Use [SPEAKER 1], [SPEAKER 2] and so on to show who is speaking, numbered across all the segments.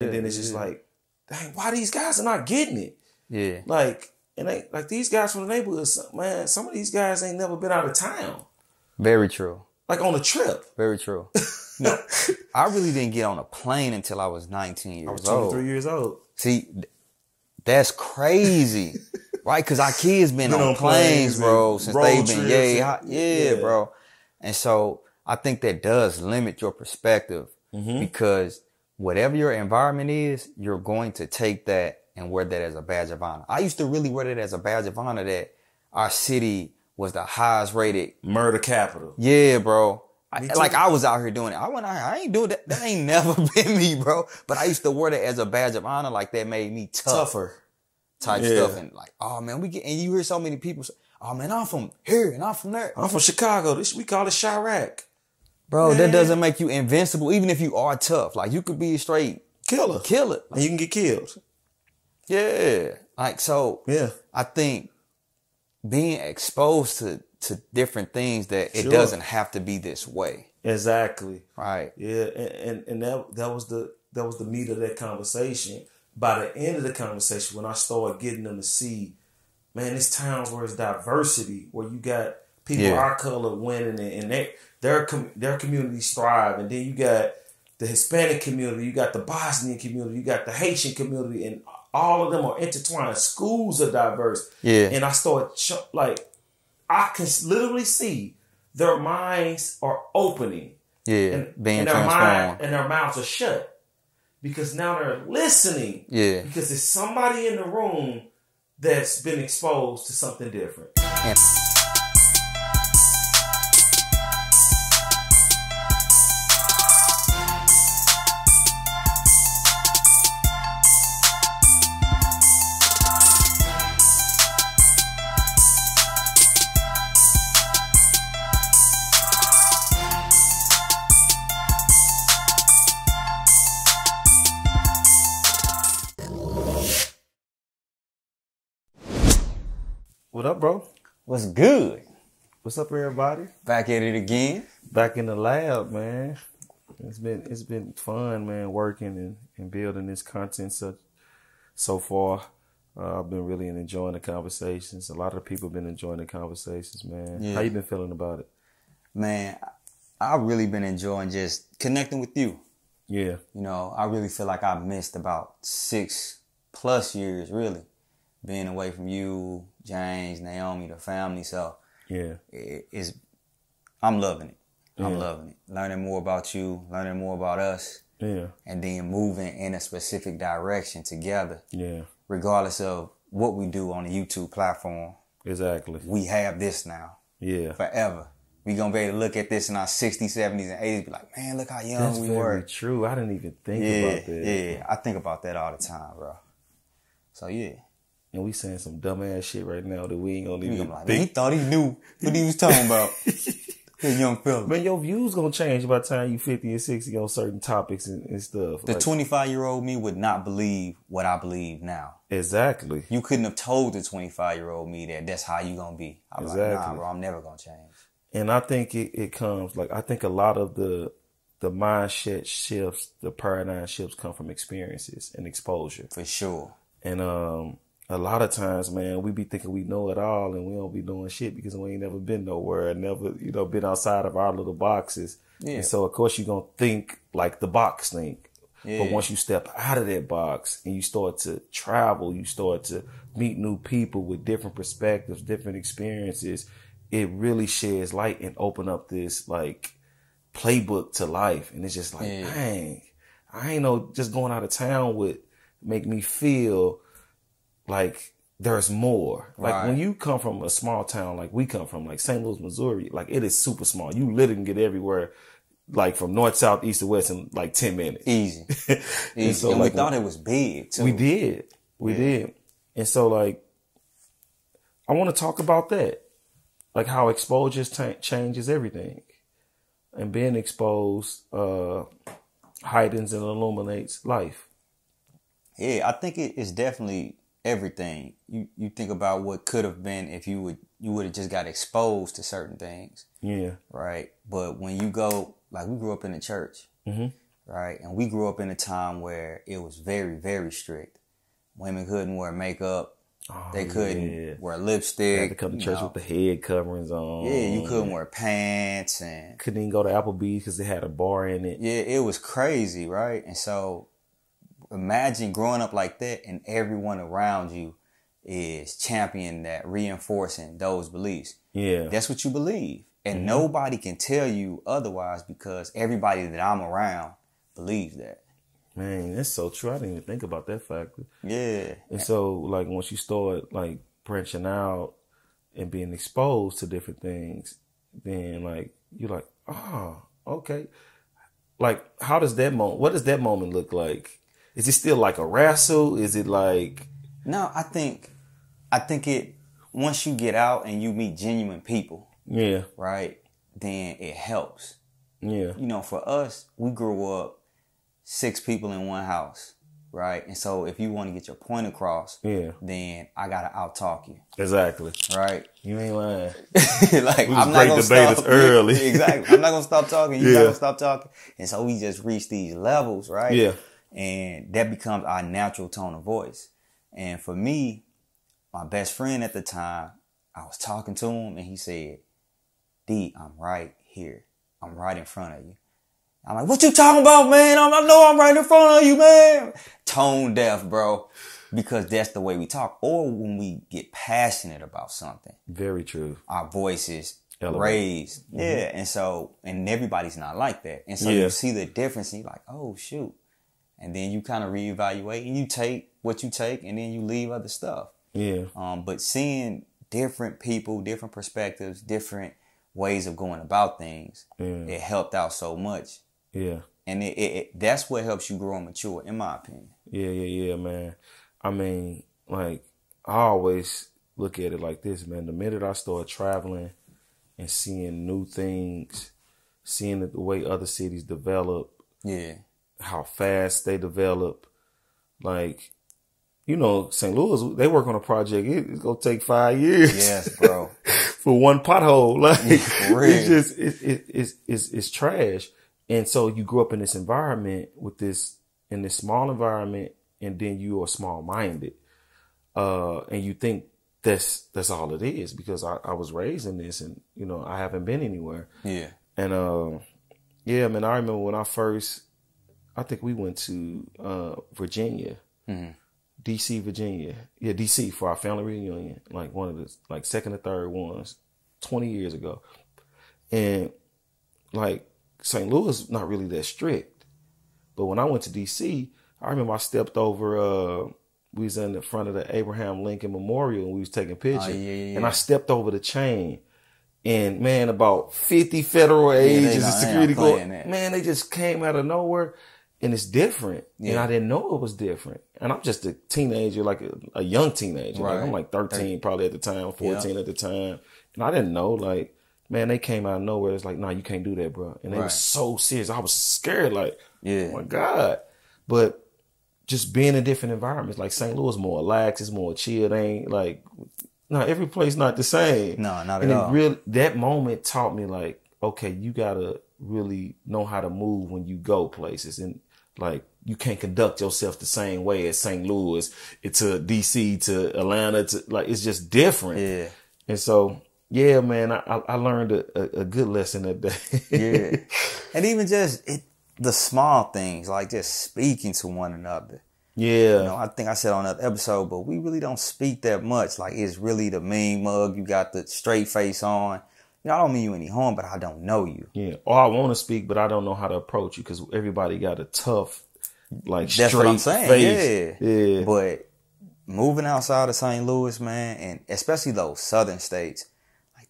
[SPEAKER 1] And then it's just like, dang, why these guys are not getting it?
[SPEAKER 2] Yeah.
[SPEAKER 1] Like, and they, like these guys from the neighborhood, man, some of these guys ain't never been out of town.
[SPEAKER 2] Very true.
[SPEAKER 1] Like on a trip.
[SPEAKER 2] Very true. No, I really didn't get on a plane until I was 19 years old.
[SPEAKER 1] I was 23 years old.
[SPEAKER 2] See, that's crazy. Right? Because our kids been on planes, bro, since they've been, bro. And so I think that does limit your perspective because whatever your environment is, you're going to take that and wear that as a badge of honor. I used to really wear that as a badge of honor that our city was the highest rated
[SPEAKER 1] murder capital.
[SPEAKER 2] Yeah, bro. I was out here doing it. I ain't doing that. That ain't never been me, bro. But I used to wear that as a badge of honor. Like that made me tougher type stuff. And like, oh man, and you hear so many people say, oh man, I'm from here and I'm from there.
[SPEAKER 1] I'm from Chicago. We call it Chirac.
[SPEAKER 2] Bro, that doesn't make you invincible, even if you are tough. Like you could be a straight killer.
[SPEAKER 1] And you can get killed.
[SPEAKER 2] Yeah. Like, so I think being exposed to different things that it doesn't have to be this way.
[SPEAKER 1] Exactly.
[SPEAKER 2] Right.
[SPEAKER 1] Yeah. And that was the meat of that conversation. By the end of the conversation, when I started getting them to see, man, it's towns where it's diversity, where you got people our color winning and their communities thrive. And then you got the Hispanic community, you got the Bosnian community, you got the Haitian community, and all of them are intertwined. Schools are diverse. Yeah. And I started, I can literally see their minds are opening.
[SPEAKER 2] Yeah.
[SPEAKER 1] And their mouths are shut. Because now they're listening. Yeah. Because there's somebody in the room that's been exposed to something different. Yeah. What up, bro?
[SPEAKER 2] What's good?
[SPEAKER 1] What's up, everybody?
[SPEAKER 2] Back at it again.
[SPEAKER 1] Back in the lab, man. It's been fun, man, working and building this content so far. I've been really enjoying the conversations. A lot of people have been enjoying the conversations, man. Yeah. How you been feeling about it?
[SPEAKER 2] Man, I've really been enjoying just connecting with you.
[SPEAKER 1] Yeah.
[SPEAKER 2] You know, I really feel like I missed about 6+ years, really, being away from you, James, Naomi, the family. So
[SPEAKER 1] yeah,
[SPEAKER 2] I'm loving it. I'm loving it. Learning more about you, learning more about us.
[SPEAKER 1] Yeah.
[SPEAKER 2] And then moving in a specific direction together.
[SPEAKER 1] Yeah.
[SPEAKER 2] Regardless of what we do on the YouTube platform.
[SPEAKER 1] Exactly.
[SPEAKER 2] We have this now.
[SPEAKER 1] Yeah.
[SPEAKER 2] Forever. We gonna be able to look at this in our 60s, 70s, and 80s, be like, man, look how young we were.
[SPEAKER 1] That's very true. I didn't even think about that.
[SPEAKER 2] Yeah, I think about that all the time, bro. So yeah.
[SPEAKER 1] And we saying some dumbass shit right now that we ain't gonna even
[SPEAKER 2] like,
[SPEAKER 1] think.
[SPEAKER 2] Man, he thought he knew what he was talking about. That young fella.
[SPEAKER 1] Man, your views gonna change by the time you 50 and 60 on certain topics and stuff.
[SPEAKER 2] The 25-year-old me would not believe what I believe now.
[SPEAKER 1] Exactly.
[SPEAKER 2] You couldn't have told the 25-year-old me that that's how you gonna be. I was like, nah, bro, I'm never gonna change.
[SPEAKER 1] And I think it comes, like, I think a lot of the mindset shifts, the paradigm shifts come from experiences and exposure.
[SPEAKER 2] For sure.
[SPEAKER 1] And a lot of times, man, we be thinking we know it all and we don't be doing shit because we ain't never been nowhere and never, been outside of our little boxes. Yeah. And so, of course, you're going to think like the box think. Yeah. But once you step out of that box and you start to travel, you start to meet new people with different perspectives, different experiences, it really sheds light and open up this, like, playbook to life. And it's just like, dang, I ain't know just going out of town would make me feel like there's more. Like when you come from a small town, like we come from, like St. Louis, Missouri, like it is super small. You literally can get everywhere, like from north, south, east to west in like 10 minutes.
[SPEAKER 2] Easy. Easy. So, and like, we thought it was big too.
[SPEAKER 1] We did. We did. And so like, I want to talk about that. Like how exposure changes everything. And being exposed heightens and illuminates life.
[SPEAKER 2] Yeah, I think it's definitely everything. You think about what could have been if you would have just got exposed to certain things.
[SPEAKER 1] Yeah.
[SPEAKER 2] Right. But when you go, like we grew up in the church, right? And we grew up in a time where it was very, very strict. Women couldn't wear makeup. They couldn't wear lipstick.
[SPEAKER 1] They had to come to church with the head coverings on.
[SPEAKER 2] Yeah, you couldn't wear pants and
[SPEAKER 1] couldn't even go to Applebee's because they had a bar in it.
[SPEAKER 2] Yeah, it was crazy, right? And so imagine growing up like that and everyone around you is championing that, reinforcing those beliefs.
[SPEAKER 1] Yeah.
[SPEAKER 2] That's what you believe. And nobody can tell you otherwise because everybody that I'm around believes that.
[SPEAKER 1] Man, that's so true. I didn't even think about that factor.
[SPEAKER 2] Yeah.
[SPEAKER 1] And so, like, once you start, like, branching out and being exposed to different things, then, like, you're like, oh, okay. Like, what does that moment look like? Is it still like a wrestle? Is it like...
[SPEAKER 2] No, I think it, once you get out and you meet genuine people.
[SPEAKER 1] Yeah.
[SPEAKER 2] Right? Then it helps.
[SPEAKER 1] Yeah.
[SPEAKER 2] You know, for us, we grew up 6 people in one house, right? And so if you want to get your point across, then I gotta out-talk you.
[SPEAKER 1] Exactly.
[SPEAKER 2] Right?
[SPEAKER 1] You ain't lying.
[SPEAKER 2] Like,
[SPEAKER 1] we was great debaters early.
[SPEAKER 2] Exactly. I'm not gonna stop talking. You're not gonna stop talking. And so we just reach these levels, right?
[SPEAKER 1] Yeah.
[SPEAKER 2] And that becomes our natural tone of voice. And for me, my best friend at the time, I was talking to him and he said, D, I'm right here. I'm right in front of you. I'm like, what you talking about, man? I know I'm right in front of you, man. Tone deaf, bro. Because that's the way we talk. Or when we get passionate about something.
[SPEAKER 1] Very true.
[SPEAKER 2] Our voices raised. Yeah. And everybody's not like that. And so you see the difference and you're like, oh, shoot. And then you kind of reevaluate and you take what you take and then you leave other stuff. Yeah. But seeing different people, different perspectives, different ways of going about things, it helped out so much. Yeah. And that's what helps you grow and mature, in my opinion.
[SPEAKER 1] Yeah, man. I mean, like, I always look at it like this, man. The minute I start traveling and seeing new things, seeing the way other cities develop, how fast they develop, like, you know, St. Louis, they work on a project, it's going to take 5 years.
[SPEAKER 2] Yes, bro.
[SPEAKER 1] For one pothole. Like,
[SPEAKER 2] for real.
[SPEAKER 1] It's trash. And so you grew up in this environment in this small environment, and then you are small-minded. And you think that's all it is because I was raised in this and, you know, I haven't been anywhere. Yeah. And, man, I remember when I think we went to, Virginia, DC, Virginia. Yeah, DC for our family reunion. Like one of the, like second or third ones 20 years ago. And like, St. Louis not really that strict, but when I went to DC, I remember I stepped over. We was in the front of the Abraham Lincoln Memorial and we was taking pictures, and I stepped over the chain, and man, about 50 federal agents and security guards, man, they just came out of nowhere, and it's different, and I didn't know it was different, and I'm just a teenager, like a young teenager, like I'm like 13 probably at the time, 14 at the time, and I didn't know, like. Man, they came out of nowhere. It's like, nah, you can't do that, bro. And they were so serious. I was scared, like, oh my God. But just being in different environments, like St. Louis is more relaxed, it's more chill. They ain't like, no, every place not the same.
[SPEAKER 2] No, not at all.
[SPEAKER 1] And that moment taught me, like, okay, you gotta really know how to move when you go places. And like, you can't conduct yourself the same way as St. Louis to DC to Atlanta to like, it's just different. Yeah. And so, yeah, man, I learned a good lesson that day.
[SPEAKER 2] Yeah. And even just the small things, like just speaking to one another. Yeah. You know, I think I said on that episode, but we really don't speak that much. Like, it's really the mean mug. You got the straight face on. You know, I don't mean you any harm, but I don't know you.
[SPEAKER 1] Yeah. Or I want to speak, but I don't know how to approach you because everybody got a tough, like,
[SPEAKER 2] that's
[SPEAKER 1] straight
[SPEAKER 2] what I'm saying.
[SPEAKER 1] face.
[SPEAKER 2] Yeah. But moving outside of St. Louis, man, and especially those southern states,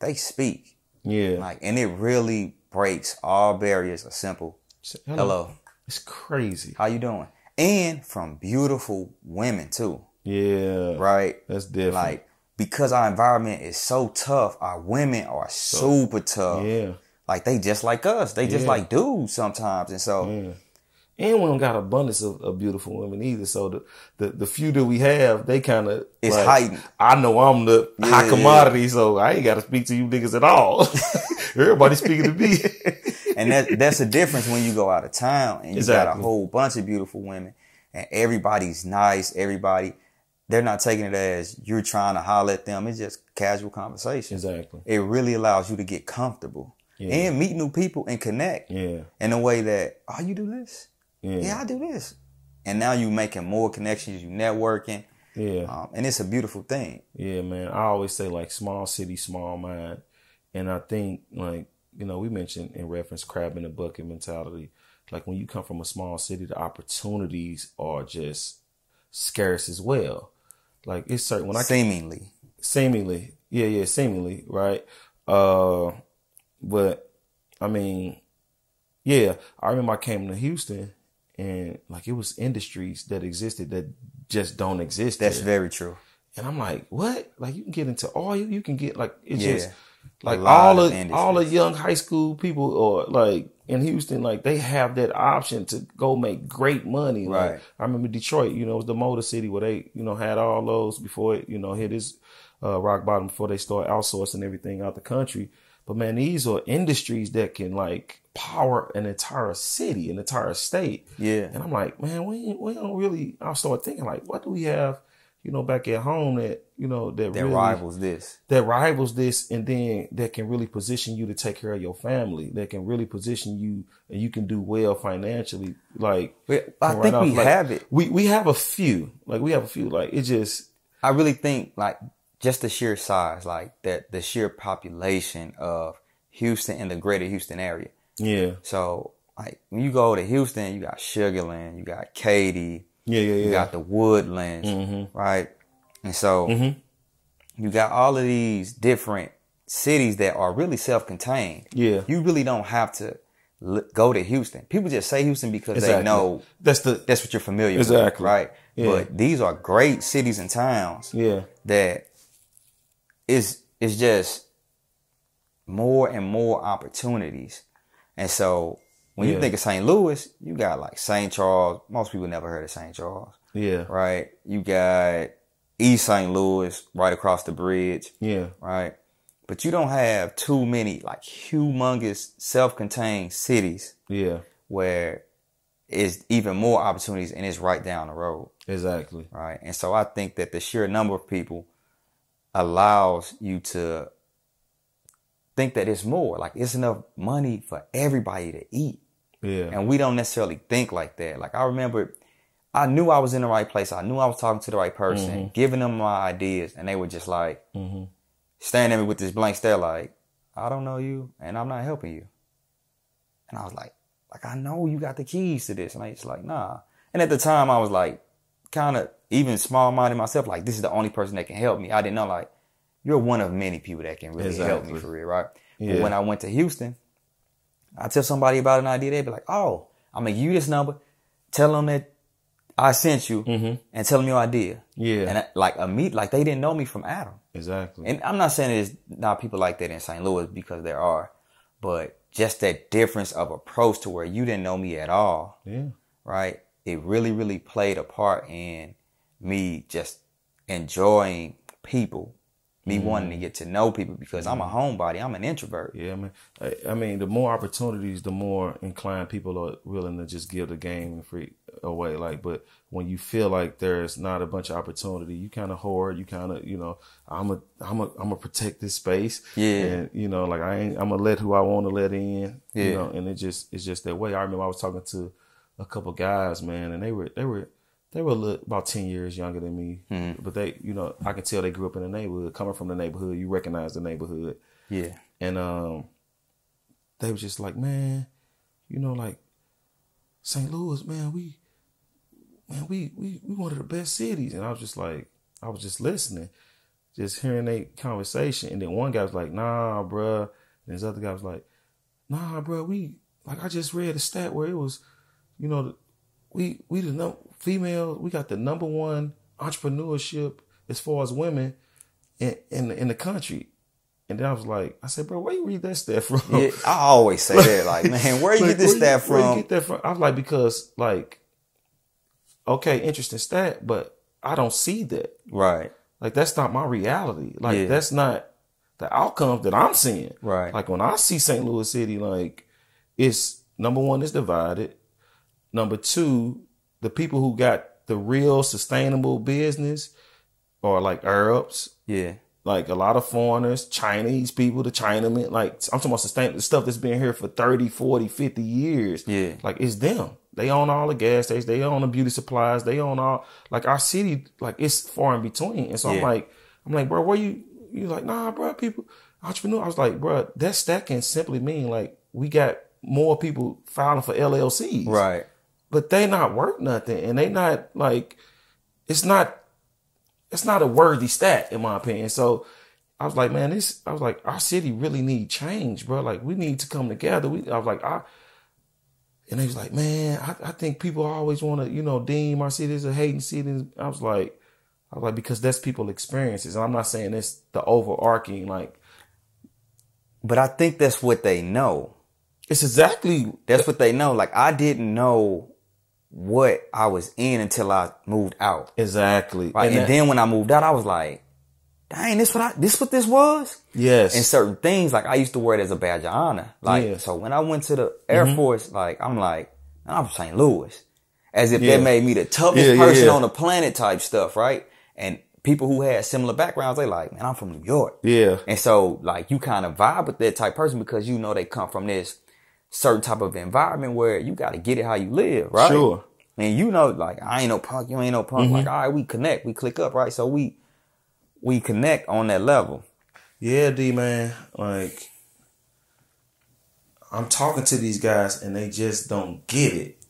[SPEAKER 2] they speak. Yeah. Like, and it really breaks all barriers of simple. Hello.
[SPEAKER 1] It's crazy.
[SPEAKER 2] How you doing? And from beautiful women too.
[SPEAKER 1] Yeah.
[SPEAKER 2] Right?
[SPEAKER 1] That's different.
[SPEAKER 2] Like, because our environment is so tough, our women are super tough. Yeah. Like, they just like us. They just like dudes sometimes. And so
[SPEAKER 1] And we don't got abundance of beautiful women either. So the few that we have, they kind of
[SPEAKER 2] it's
[SPEAKER 1] like,
[SPEAKER 2] heightened.
[SPEAKER 1] I know I'm the high commodity, so I ain't got to speak to you niggas at all. Everybody's speaking to me.
[SPEAKER 2] And that's the difference when you go out of town and you got a whole bunch of beautiful women and everybody's nice. They're not taking it as you're trying to holler at them. It's just casual conversation.
[SPEAKER 1] Exactly.
[SPEAKER 2] It really allows you to get comfortable and meet new people and connect in a way that, oh, you do this? Yeah, I do this. And now you're making more connections, you networking. Yeah. And it's a beautiful thing.
[SPEAKER 1] Yeah, man. I always say like small city, small mind. And I think like, you know, we mentioned in reference crab in the bucket mentality. Like when you come from a small city, the opportunities are just scarce as well. Like it's certain when
[SPEAKER 2] seemingly.
[SPEAKER 1] Yeah, seemingly, right? But I mean, yeah, I remember I came to Houston and like it was industries that existed that just don't exist.
[SPEAKER 2] That's very true.
[SPEAKER 1] And I'm like, what? Like you can get into oil, you can get like it's just like all the young high school people or like in Houston, like they have that option to go make great money.
[SPEAKER 2] Right.
[SPEAKER 1] Like I remember Detroit, you know, it was the motor city where they, you know, had all those before it, you know, hit its rock bottom before they start outsourcing everything out the country. But man, these are industries that can like power an entire city, an entire state.
[SPEAKER 2] Yeah.
[SPEAKER 1] And I'm like, man, we don't really, I start thinking like, what do we have, you know, back at home that, you know, that really,
[SPEAKER 2] rivals this,
[SPEAKER 1] and then that can really position you to take care of your family, that can really position you and you can do well financially. Like,
[SPEAKER 2] I think we have it.
[SPEAKER 1] We have a few, like it just,
[SPEAKER 2] I really think like just the sheer size, like that, the sheer population of Houston and the greater Houston area.
[SPEAKER 1] Yeah.
[SPEAKER 2] So like when you go to Houston, you got Sugarland, you got Katy.
[SPEAKER 1] You
[SPEAKER 2] got the Woodlands, right? And so you got all of these different cities that are really self-contained.
[SPEAKER 1] Yeah.
[SPEAKER 2] You really don't have to go to Houston. People just say Houston because they know that's what you're familiar with, right? Yeah. But these are great cities and towns.
[SPEAKER 1] Yeah.
[SPEAKER 2] That is just more and more opportunities. And so when you think of St. Louis, you got like St. Charles. Most people never heard of St. Charles.
[SPEAKER 1] Yeah.
[SPEAKER 2] Right? You got East St. Louis right across the bridge.
[SPEAKER 1] Yeah.
[SPEAKER 2] Right? But you don't have too many like humongous self-contained cities.
[SPEAKER 1] Yeah.
[SPEAKER 2] Where it's even more opportunities and it's right down the road.
[SPEAKER 1] Exactly.
[SPEAKER 2] Right? And so I think that the sheer number of people allows you to think that it's more. Like it's enough money for everybody to eat.
[SPEAKER 1] Yeah.
[SPEAKER 2] And we don't necessarily think like that. Like I remember, I knew I was in the right place. I knew I was talking to the right person, giving them my ideas. And they were just like, staring at me with this blank stare like, I don't know you and I'm not helping you. And I was like, I know you got the keys to this. And I was like, nah. And at the time I was like, kind of even small-minded myself. Like this is the only person that can help me. I didn't know like, you're one of many people that can really help me for real, right? Yeah. But when I went to Houston, I tell somebody about an idea, they'd be like, oh, I'm going to give you this number, tell them that I sent you, and tell them your idea.
[SPEAKER 1] Yeah.
[SPEAKER 2] And like they didn't know me from Adam.
[SPEAKER 1] Exactly.
[SPEAKER 2] And I'm not saying there's not people like that in St. Louis because there are, but just that difference of approach to where you didn't know me at all.
[SPEAKER 1] Yeah.
[SPEAKER 2] Right? It really, really played a part in me just enjoying people. Me wanting to get to know people because I'm a homebody. I'm an introvert.
[SPEAKER 1] Yeah, man. I mean, the more opportunities, the more inclined people are willing to just give the game free away. Like, but when you feel like there's not a bunch of opportunity, you kind of hoard. You kind of, you know, I'm a protect this space.
[SPEAKER 2] Yeah.
[SPEAKER 1] And you know, like I'm gonna let who I want to let in. Yeah. You know, and it's just that way. I remember I was talking to a couple guys, man, and they were about 10 years younger than me, but they, you know, I can tell they grew up in the neighborhood. Coming from the neighborhood, you recognize the neighborhood.
[SPEAKER 2] Yeah.
[SPEAKER 1] And they were just like, man, you know, like St. Louis, man, we one of the best cities. And I was just listening, just hearing their conversation. And then one guy was like, nah, bruh. And this other guy was like, nah, bruh, I just read a stat where it was, you know, we got the number one entrepreneurship as far as women in the country. And then I said, bro, where you read that stat from?
[SPEAKER 2] Yeah, I always say that, like, man, where you get this stat from?
[SPEAKER 1] Where you get that from? I was like, because like, okay, interesting stat, but I don't see that.
[SPEAKER 2] Right.
[SPEAKER 1] Like, that's not my reality. Like, that's not the outcomes that I'm seeing.
[SPEAKER 2] Right.
[SPEAKER 1] Like when I see St. Louis City, like, it's number one, it's divided. Number two, the people who got the real sustainable business are like Arabs.
[SPEAKER 2] Yeah.
[SPEAKER 1] Like a lot of foreigners, Chinese people, the Chinamen. Like I'm talking about sustainable stuff that's been here for 30, 40, 50 years.
[SPEAKER 2] Yeah.
[SPEAKER 1] Like it's them. They own all the gas stations. They own the beauty supplies. They own all, like our city, like it's far in between. And so I'm like, bro, where you like, nah, bro, people, entrepreneur. I was like, bro, that can simply mean like we got more people filing for LLCs.
[SPEAKER 2] Right.
[SPEAKER 1] But they not worth nothing. And they not like, it's not a worthy stat in my opinion. So I was like, man, our city really need change, bro. Like we need to come together. I was like, and they was like, man, I think people always want to, deem our city as a hating city. I was like, because that's people's experiences. And I'm not saying it's the overarching, like.
[SPEAKER 2] But I think that's what they know.
[SPEAKER 1] It's exactly.
[SPEAKER 2] That's what they know. Like I didn't know what I was in until I moved out.
[SPEAKER 1] Exactly.
[SPEAKER 2] Right. And then when I moved out, I was like, dang, this what this was?
[SPEAKER 1] Yes.
[SPEAKER 2] And certain things, like I used to wear it as a badge of honor. Like, so when I went to the Air Force, like, I'm like, I'm from St. Louis. As if that made me the toughest person on the planet type stuff, right? And people who had similar backgrounds, they like, man, I'm from New York. Yeah. And so, like, you kind of vibe with that type person because you know they come from this certain type of environment where you got to get it how you live, right? Sure. And you know, like, I ain't no punk, you ain't no punk. Like, all right, we connect, we click up, right? So we connect on that level.
[SPEAKER 1] Yeah, D, man. Like, I'm talking to these guys and they just don't get it.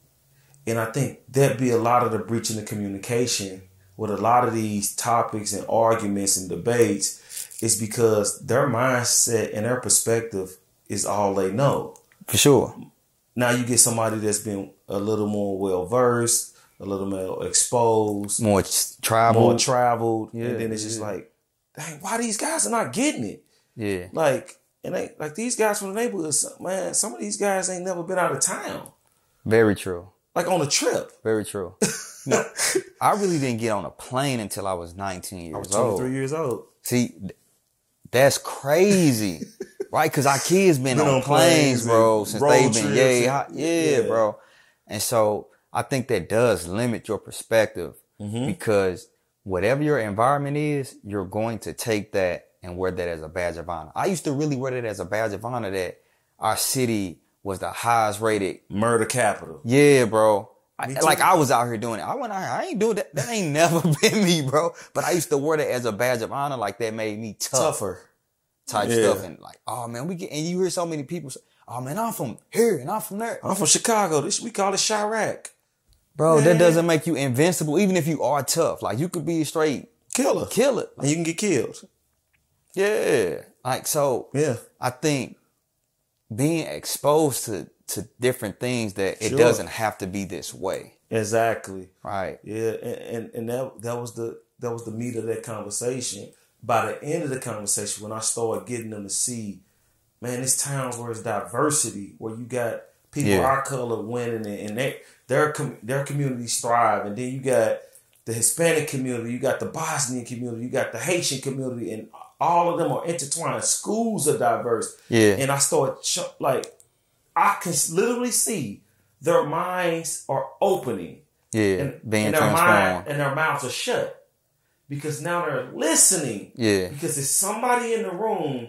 [SPEAKER 1] And I think that'd be a lot of the breach in the communication with a lot of these topics and arguments and debates is because their mindset and their perspective is all they know.
[SPEAKER 2] For sure.
[SPEAKER 1] Now you get somebody that's been a little more well-versed, a little more exposed.
[SPEAKER 2] More traveled.
[SPEAKER 1] Yeah, and then it's just like, dang, why these guys are not getting it?
[SPEAKER 2] Yeah.
[SPEAKER 1] Like, and they, like these guys from the neighborhood, man, some of these guys ain't never been out of town.
[SPEAKER 2] Very true.
[SPEAKER 1] Like on a trip.
[SPEAKER 2] Very true. No, I really didn't get on a plane until I was 19 years old. I was
[SPEAKER 1] 23 years old.
[SPEAKER 2] See, that's crazy. Right? Because our kids been on planes, bro, since they've been, bro. And so I think that does limit your perspective because whatever your environment is, you're going to take that and wear that as a badge of honor. I used to really wear that as a badge of honor that our city was the highest rated
[SPEAKER 1] murder capital.
[SPEAKER 2] Yeah, bro. I was out here doing it. I went out here. I ain't doing that. That ain't never been me, bro. But I used to wear that as a badge of honor. Like that made me tougher. Type stuff. And like, oh man, and you hear so many people say, oh man, I'm from here and I'm from there.
[SPEAKER 1] I'm from Chicago. We call it Chirac.
[SPEAKER 2] Bro, that doesn't make you invincible, even if you are tough. Like you could be a straight killer.
[SPEAKER 1] And you can get killed.
[SPEAKER 2] Yeah. Like, so I think being exposed to different things that it doesn't have to be this way.
[SPEAKER 1] Exactly.
[SPEAKER 2] Right.
[SPEAKER 1] Yeah. And that was the meat of that conversation. By the end of the conversation, when I started getting them to see, man, it's towns where it's diversity, where you got people our color winning and their communities thrive. And then you got the Hispanic community, you got the Bosnian community, you got the Haitian community, and all of them are intertwined. Schools are diverse. Yeah. And I started, I can literally see their minds are opening.
[SPEAKER 2] Yeah.
[SPEAKER 1] And their mouths are shut. Because now they're listening. Yeah. Because there's somebody in the room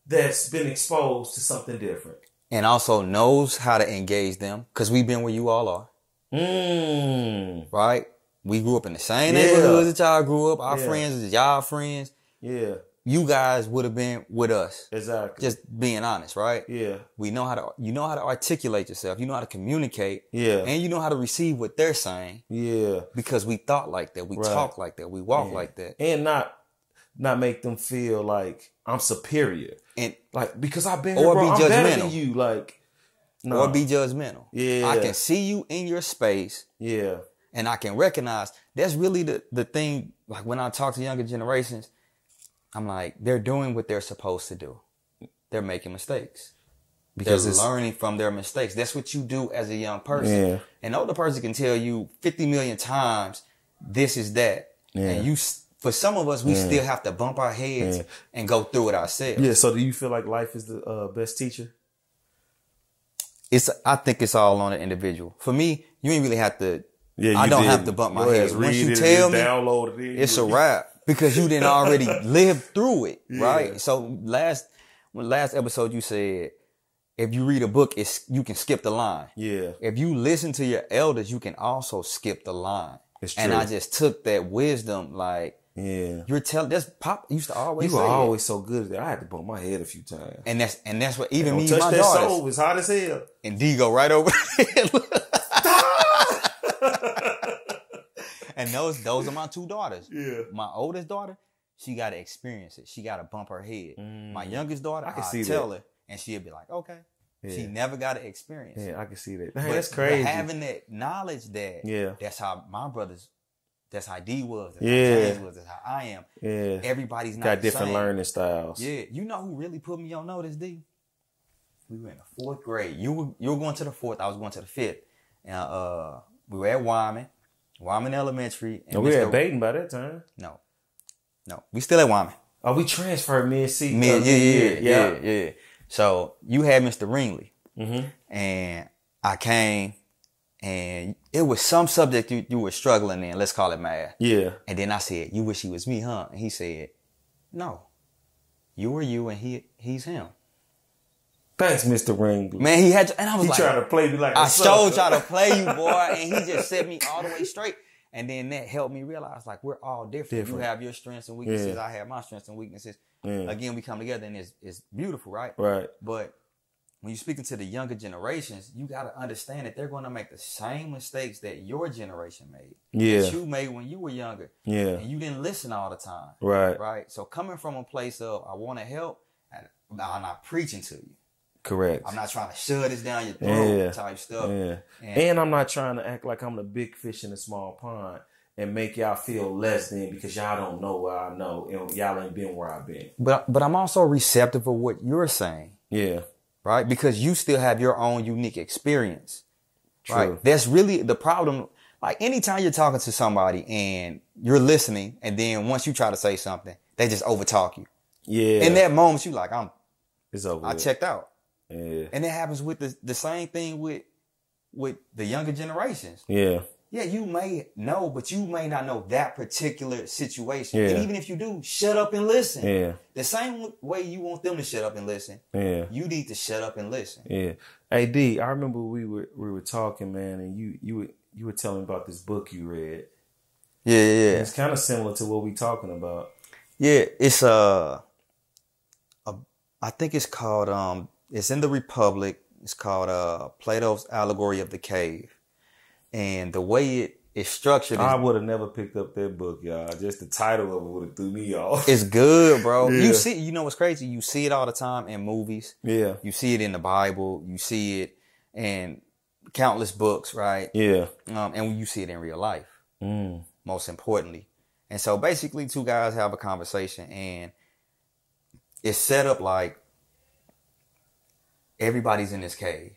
[SPEAKER 1] that's been exposed to something different.
[SPEAKER 2] And also knows how to engage them. Because we've been where you all are. Right? We grew up in the same neighborhoods that y'all grew up. Our friends is y'all friends. Yeah. You guys would have been with us.
[SPEAKER 1] Exactly.
[SPEAKER 2] Just being honest, right? Yeah. You know how to articulate yourself. You know how to communicate. Yeah. And you know how to receive what they're saying. Yeah. Because we thought like that. We talk like that. We walk like that.
[SPEAKER 1] And not make them feel like I'm superior. And like, because I've been here,
[SPEAKER 2] or
[SPEAKER 1] bro,
[SPEAKER 2] be
[SPEAKER 1] I'm
[SPEAKER 2] judgmental.
[SPEAKER 1] better than you. Like, no.
[SPEAKER 2] Or be judgmental. Yeah. I can see you in your space. Yeah. And I can recognize that's really the thing. Like when I talk to younger generations, I'm like, they're doing what they're supposed to do. They're making mistakes. Because they're learning from their mistakes. That's what you do as a young person. Yeah. An older person can tell you 50 million times, this is that. Yeah. And for some of us, we still have to bump our heads and go through it ourselves.
[SPEAKER 1] Yeah. So do you feel like life is the best teacher?
[SPEAKER 2] I think it's all on the individual. For me, you ain't really have to.
[SPEAKER 1] Yeah,
[SPEAKER 2] I don't have to bump my head. Once you tell me, it's a wrap because you didn't already live through it, right? So last episode you said, if you read a book, you can skip the line.
[SPEAKER 1] Yeah.
[SPEAKER 2] If you listen to your elders, you can also skip the line.
[SPEAKER 1] It's true.
[SPEAKER 2] And I just took that wisdom, like,
[SPEAKER 1] yeah,
[SPEAKER 2] you're telling. That's Pop used to always.
[SPEAKER 1] You were
[SPEAKER 2] say
[SPEAKER 1] always so good at that. I had to bump my head a few times.
[SPEAKER 2] And that's what even me and
[SPEAKER 1] touch
[SPEAKER 2] my
[SPEAKER 1] that
[SPEAKER 2] daughters.
[SPEAKER 1] soul. It's hot as hell.
[SPEAKER 2] And D go right over there. And those are my two daughters.
[SPEAKER 1] Yeah.
[SPEAKER 2] My oldest daughter, she got to experience it. She got to bump her head. My youngest daughter, I
[SPEAKER 1] see
[SPEAKER 2] tell
[SPEAKER 1] that.
[SPEAKER 2] her, and she'll be like, okay.
[SPEAKER 1] Yeah.
[SPEAKER 2] She never got to experience it.
[SPEAKER 1] Yeah, I can see that.
[SPEAKER 2] But,
[SPEAKER 1] That's crazy.
[SPEAKER 2] But having that knowledge that that's how my brothers, that's how D was, that's how James was, that's how I am.
[SPEAKER 1] Yeah.
[SPEAKER 2] Everybody's not
[SPEAKER 1] got
[SPEAKER 2] the
[SPEAKER 1] different
[SPEAKER 2] same.
[SPEAKER 1] learning styles.
[SPEAKER 2] Yeah. You know who really put me on notice, D? We were in the 4th grade. You were going to the 4th. I was going to the 5th. And we were at Wyman Elementary. And
[SPEAKER 1] we were at Baton by that time.
[SPEAKER 2] No. We still at Wyman.
[SPEAKER 1] Oh, we transferred mid-season.
[SPEAKER 2] Yeah. So you had Mr. Ringley.
[SPEAKER 1] Mm-hmm.
[SPEAKER 2] And I came and it was some subject you were struggling in. Let's call it math.
[SPEAKER 1] Yeah.
[SPEAKER 2] And then I said, you wish he was me, huh? And he said, no. You were you and he's him.
[SPEAKER 1] Thanks, Mr. Ringley.
[SPEAKER 2] Man, he had to, and I was
[SPEAKER 1] he
[SPEAKER 2] like,
[SPEAKER 1] trying to play me like
[SPEAKER 2] I showed y'all to play you, boy, and he just set me all the way straight. And then that helped me realize, like, we're all different. You have your strengths and weaknesses. I have my strengths and weaknesses. Again, we come together and it's beautiful, right?
[SPEAKER 1] Right.
[SPEAKER 2] But when you're speaking to the younger generations, you got to understand that they're going to make the same mistakes that your generation made.
[SPEAKER 1] Yeah.
[SPEAKER 2] That you made when you were younger.
[SPEAKER 1] Yeah.
[SPEAKER 2] And you didn't listen all the time.
[SPEAKER 1] Right.
[SPEAKER 2] Right. So coming from a place of, I want to help, and I'm not preaching to you.
[SPEAKER 1] Correct.
[SPEAKER 2] I'm not trying to shove this down your throat type stuff.
[SPEAKER 1] Yeah. And I'm not trying to act like I'm the big fish in a small pond and make y'all feel less than because y'all don't know what I know and y'all ain't been where I've been.
[SPEAKER 2] But I'm also receptive of what you're saying.
[SPEAKER 1] Yeah.
[SPEAKER 2] Right? Because you still have your own unique experience.
[SPEAKER 1] True.
[SPEAKER 2] Right? That's really the problem. Like anytime you're talking to somebody and you're listening and then once you try to say something, they just overtalk you.
[SPEAKER 1] Yeah.
[SPEAKER 2] In that moment, you like,
[SPEAKER 1] it's over.
[SPEAKER 2] I checked out.
[SPEAKER 1] Yeah.
[SPEAKER 2] And it happens with the same thing with the younger generations.
[SPEAKER 1] Yeah.
[SPEAKER 2] Yeah, you may know, but you may not know that particular situation.
[SPEAKER 1] Yeah.
[SPEAKER 2] And even if you do, shut up and listen.
[SPEAKER 1] Yeah.
[SPEAKER 2] The same way you want them to shut up and listen.
[SPEAKER 1] Yeah.
[SPEAKER 2] You need to shut up and listen.
[SPEAKER 1] Yeah. Hey D, I remember we were talking, man, and you were telling me about this book you read.
[SPEAKER 2] Yeah.
[SPEAKER 1] It's kind of similar to what we talking about.
[SPEAKER 2] Yeah, it's I think it's called it's in the Republic. It's called Plato's Allegory of the Cave. And the way it's structured,
[SPEAKER 1] I would have never picked up that book, y'all. Just the title of it would have threw me off.
[SPEAKER 2] It's good, bro.
[SPEAKER 1] Yeah.
[SPEAKER 2] You see, you know what's crazy? You see it all the time in movies.
[SPEAKER 1] Yeah.
[SPEAKER 2] You see it in the Bible. You see it in countless books, right?
[SPEAKER 1] Yeah.
[SPEAKER 2] And you see it in real life, most importantly. And so basically 2 guys have a conversation and it's set up like everybody's in this cave,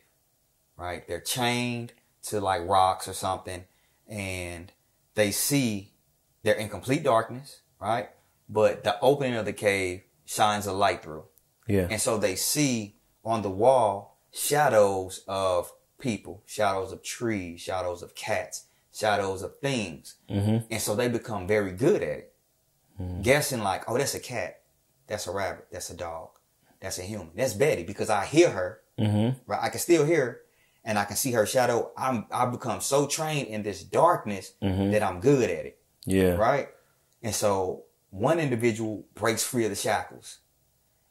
[SPEAKER 2] right? They're chained to like rocks or something and they're in complete darkness, right? But the opening of the cave shines a light through.
[SPEAKER 1] Yeah.
[SPEAKER 2] And so they see on the wall shadows of people, shadows of trees, shadows of cats, shadows of things. Mm-hmm. And so they become very good at it. Mm-hmm. Guessing like, oh, that's a cat. That's a rabbit. That's a dog. That's a human. That's Betty because I hear her. Mm-hmm. Right? I can still hear her and I can see her shadow. I become so trained in this darkness that I'm good at it.
[SPEAKER 1] Yeah.
[SPEAKER 2] Right? And so one individual breaks free of the shackles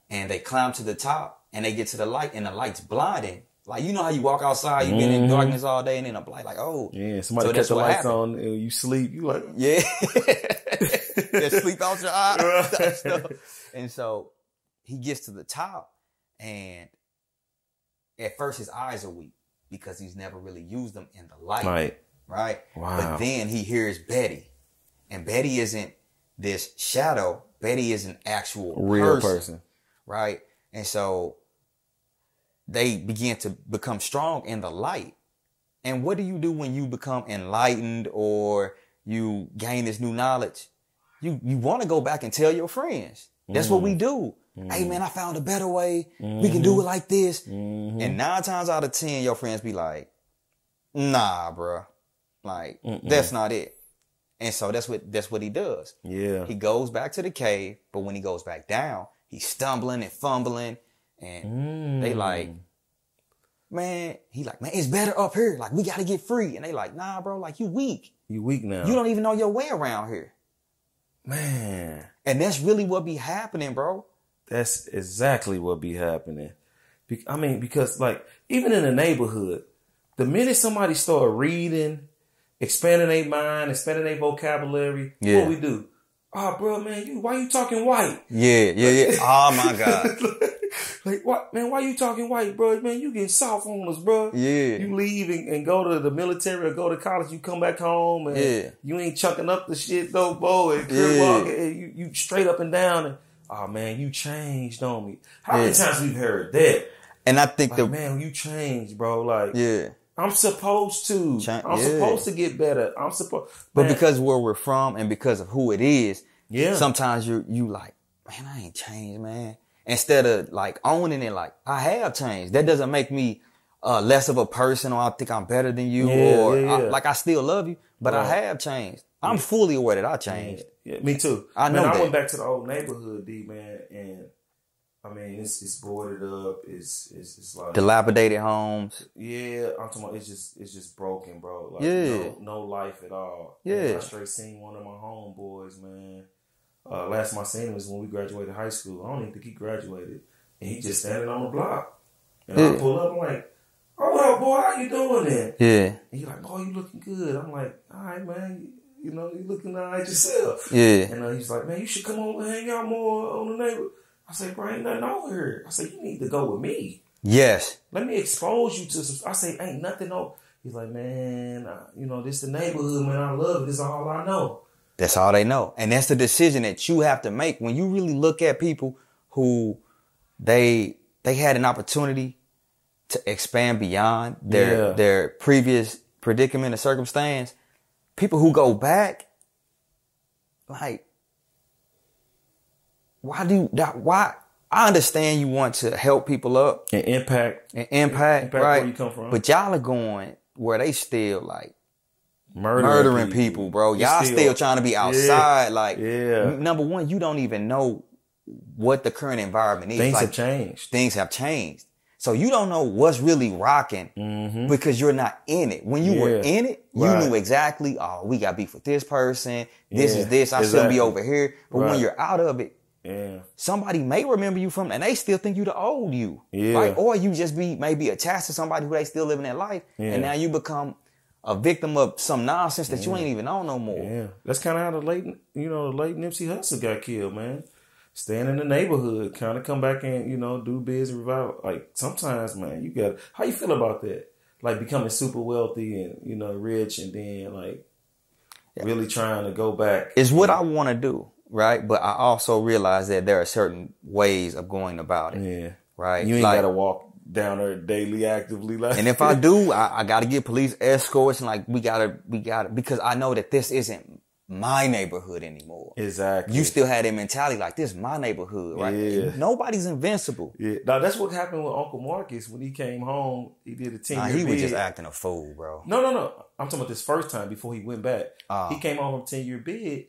[SPEAKER 2] and they climb to the top and they get to the light and the light's blinding. Like, you know how you walk outside, you've been in darkness all day and then a light like, oh.
[SPEAKER 1] Yeah, somebody cut the lights on and you sleep. You like.
[SPEAKER 2] Yeah. Just sleep out your eyes. And so he gets to the top and at first his eyes are weak because he's never really used them in the light. Right?
[SPEAKER 1] Wow.
[SPEAKER 2] But then he hears Betty. And Betty isn't this shadow. Betty is an actual
[SPEAKER 1] real person.
[SPEAKER 2] Right? And so they begin to become strong in the light. And what do you do when you become enlightened or you gain this new knowledge? You want to go back and tell your friends. That's what we do. Hey man, I found a better way. We can do it like this. And 9 times out of 10, your friends be like, nah, bro. Like, that's not it. And so that's what he does.
[SPEAKER 1] Yeah.
[SPEAKER 2] He goes back to the cave, but when he goes back down, he's stumbling and fumbling. And they like, man, he like, man, it's better up here. Like, we got to get free. And they like, nah, bro, like, you weak.
[SPEAKER 1] You weak now.
[SPEAKER 2] You don't even know your way around here.
[SPEAKER 1] Man.
[SPEAKER 2] And that's really what be happening, bro.
[SPEAKER 1] That's exactly what be happening. I mean, because like, even in the neighborhood, the minute somebody start reading, expanding their mind, expanding their vocabulary, what we do? Oh, bro, man, why you talking white?
[SPEAKER 2] Yeah. Oh my God.
[SPEAKER 1] Like, what, man, why you talking white, bro? Man, you getting soft on us, bro.
[SPEAKER 2] Yeah.
[SPEAKER 1] You leave and go to the military or go to college, you come back home and you ain't chucking up the shit though, boy, and and you straight up and down and, oh man, you changed on me. How many times we've heard that?
[SPEAKER 2] And I think
[SPEAKER 1] like, man, you changed, bro. Like, I'm supposed to. I'm supposed to get better.
[SPEAKER 2] But because where we're from and because of who it is, sometimes you like, man, I ain't changed, man. Instead of like owning it, like I have changed. That doesn't make me less of a person, or I think I'm better than you, like I still love you, but I have changed. I'm fully aware that I changed.
[SPEAKER 1] Yeah, me too.
[SPEAKER 2] I know.
[SPEAKER 1] I went back to the old neighborhood, D, man, and I mean it's boarded up. It's like
[SPEAKER 2] dilapidated homes.
[SPEAKER 1] Yeah, I'm talking about it's just broken, bro. Like no life at all.
[SPEAKER 2] Yeah,
[SPEAKER 1] I straight seen one of my homeboys, man. Last time I seen him was when we graduated high school. I don't even think he graduated, and he just standing on the block. And I pull up, I'm like, "Oh, what up, boy? How you doing there?"
[SPEAKER 2] Yeah.
[SPEAKER 1] And he like, "Boy, you looking good." I'm like, "All right, man. You know, you looking all right yourself."
[SPEAKER 2] Yeah.
[SPEAKER 1] And he's like, "Man, you should come over and hang out more on the neighborhood." I say, "Bro, ain't nothing over here." I say, "You need to go with me.
[SPEAKER 2] Yes. Let
[SPEAKER 1] me expose you to some." I say, "Ain't nothing over." He's like, "Man, this the neighborhood, man. I love it. This is all I know."
[SPEAKER 2] That's all they know. And that's the decision that you have to make when you really look at people who they had an opportunity to expand beyond their previous predicament or circumstance. People who go back, like, why? I understand you want to help people up
[SPEAKER 1] and impact,
[SPEAKER 2] right?
[SPEAKER 1] Where you come from.
[SPEAKER 2] But y'all are going where they still like murdering people, bro. Y'all still trying to be outside. Number one, you don't even know what the current environment is.
[SPEAKER 1] Things have changed.
[SPEAKER 2] So you don't know what's really rocking because you're not in it. When you were in it, you knew exactly, oh, we got beef with this person. This is this. I shouldn't be over here. But when you're out of it, somebody may remember you from, and they still think you the old you. Right? Or you just maybe attached to somebody who they still living their life. And now you become a victim of some nonsense that you ain't even on no more.
[SPEAKER 1] Yeah. That's kind of how the late Nipsey Hussle got killed, man. Staying in the neighborhood, kind of come back and, do biz and revival. Like, sometimes, man, how you feel about that? Like, becoming super wealthy and, rich and then, like, really trying to go back.
[SPEAKER 2] It's what I want to do, right? But I also realize that there are certain ways of going about it. Yeah. Right?
[SPEAKER 1] You ain't got to walk down there daily actively. Like.
[SPEAKER 2] And if I do, I got to get police escorts and, like, we got to, because I know that this isn't my neighborhood anymore.
[SPEAKER 1] Exactly.
[SPEAKER 2] You still had that mentality like, this is my neighborhood, right? Yeah. Nobody's invincible.
[SPEAKER 1] Yeah. Now, that's what happened with Uncle Marcus when he came home. He did a 10-year bid.
[SPEAKER 2] He was just acting a fool, bro.
[SPEAKER 1] No. I'm talking about this first time before he went back. He came home from a 10-year bid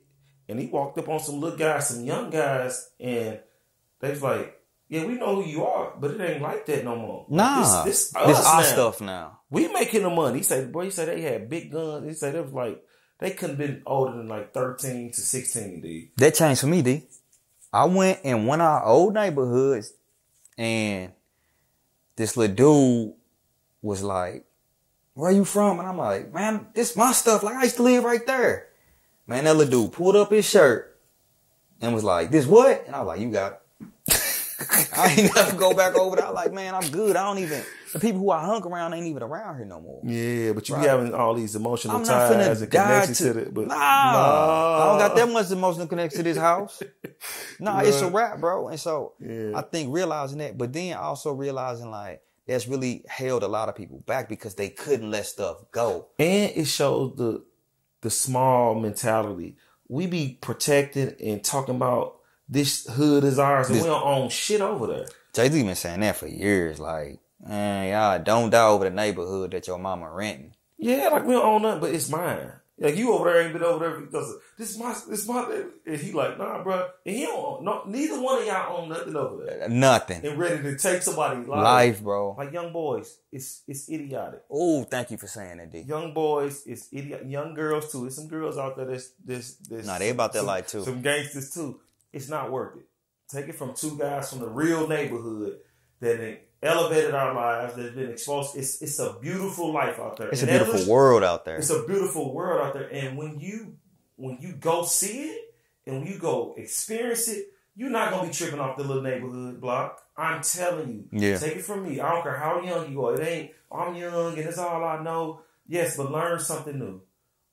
[SPEAKER 1] and he walked up on some little guys, some young guys, and they was like, yeah, we know who you are, but it ain't like that no more.
[SPEAKER 2] Nah. This our stuff now.
[SPEAKER 1] We making the money. He said they had big guns. He said it was like, they couldn't have been older than like 13 to 16, D.
[SPEAKER 2] That changed for me, D. I went in one of our old neighborhoods and this little dude was like, where you from? And I'm like, man, this my stuff. Like, I used to live right there. Man, that little dude pulled up his shirt and was like, this what? And I was like, you got it. I ain't never go back over there. I was like, man, I'm good. The people who I hung around ain't even around here no more.
[SPEAKER 1] Yeah, but you be having all these emotional ties and connections to it. But
[SPEAKER 2] I don't got that much emotional connection to this house. It's a wrap, bro. And so I think realizing that, but then also realizing like that's really held a lot of people back because they couldn't let stuff go.
[SPEAKER 1] And it shows the small mentality. We be protected and talking about this hood is ours and we don't own shit over there.
[SPEAKER 2] Jay-Z been saying that for years. Like, man, y'all don't die over the neighborhood that your mama renting.
[SPEAKER 1] Yeah, like we don't own nothing, but it's mine. Like you over there ain't been over there because this is my baby. And he like, nah, bro. And he don't own, no, neither one of y'all own nothing over there.
[SPEAKER 2] Nothing.
[SPEAKER 1] And ready to take somebody's
[SPEAKER 2] life, bro.
[SPEAKER 1] Like young boys, it's idiotic.
[SPEAKER 2] Oh, thank you for saying that, D.
[SPEAKER 1] Young boys, it's idiot. Young girls too. There's some girls out there that's
[SPEAKER 2] nah, they about that life too.
[SPEAKER 1] Some gangsters too. It's not worth it. Take it from two guys from the real neighborhood that elevated our lives, that's been exposed. It's a beautiful life out there.
[SPEAKER 2] It's a beautiful world out there.
[SPEAKER 1] It's a beautiful world out there. And when you go see it and when you go experience it, you're not gonna be tripping off the little neighborhood block. I'm telling you. Yeah. Take it from me. I don't care how young you are. It ain't I'm young and that's all I know. Yes, but learn something new.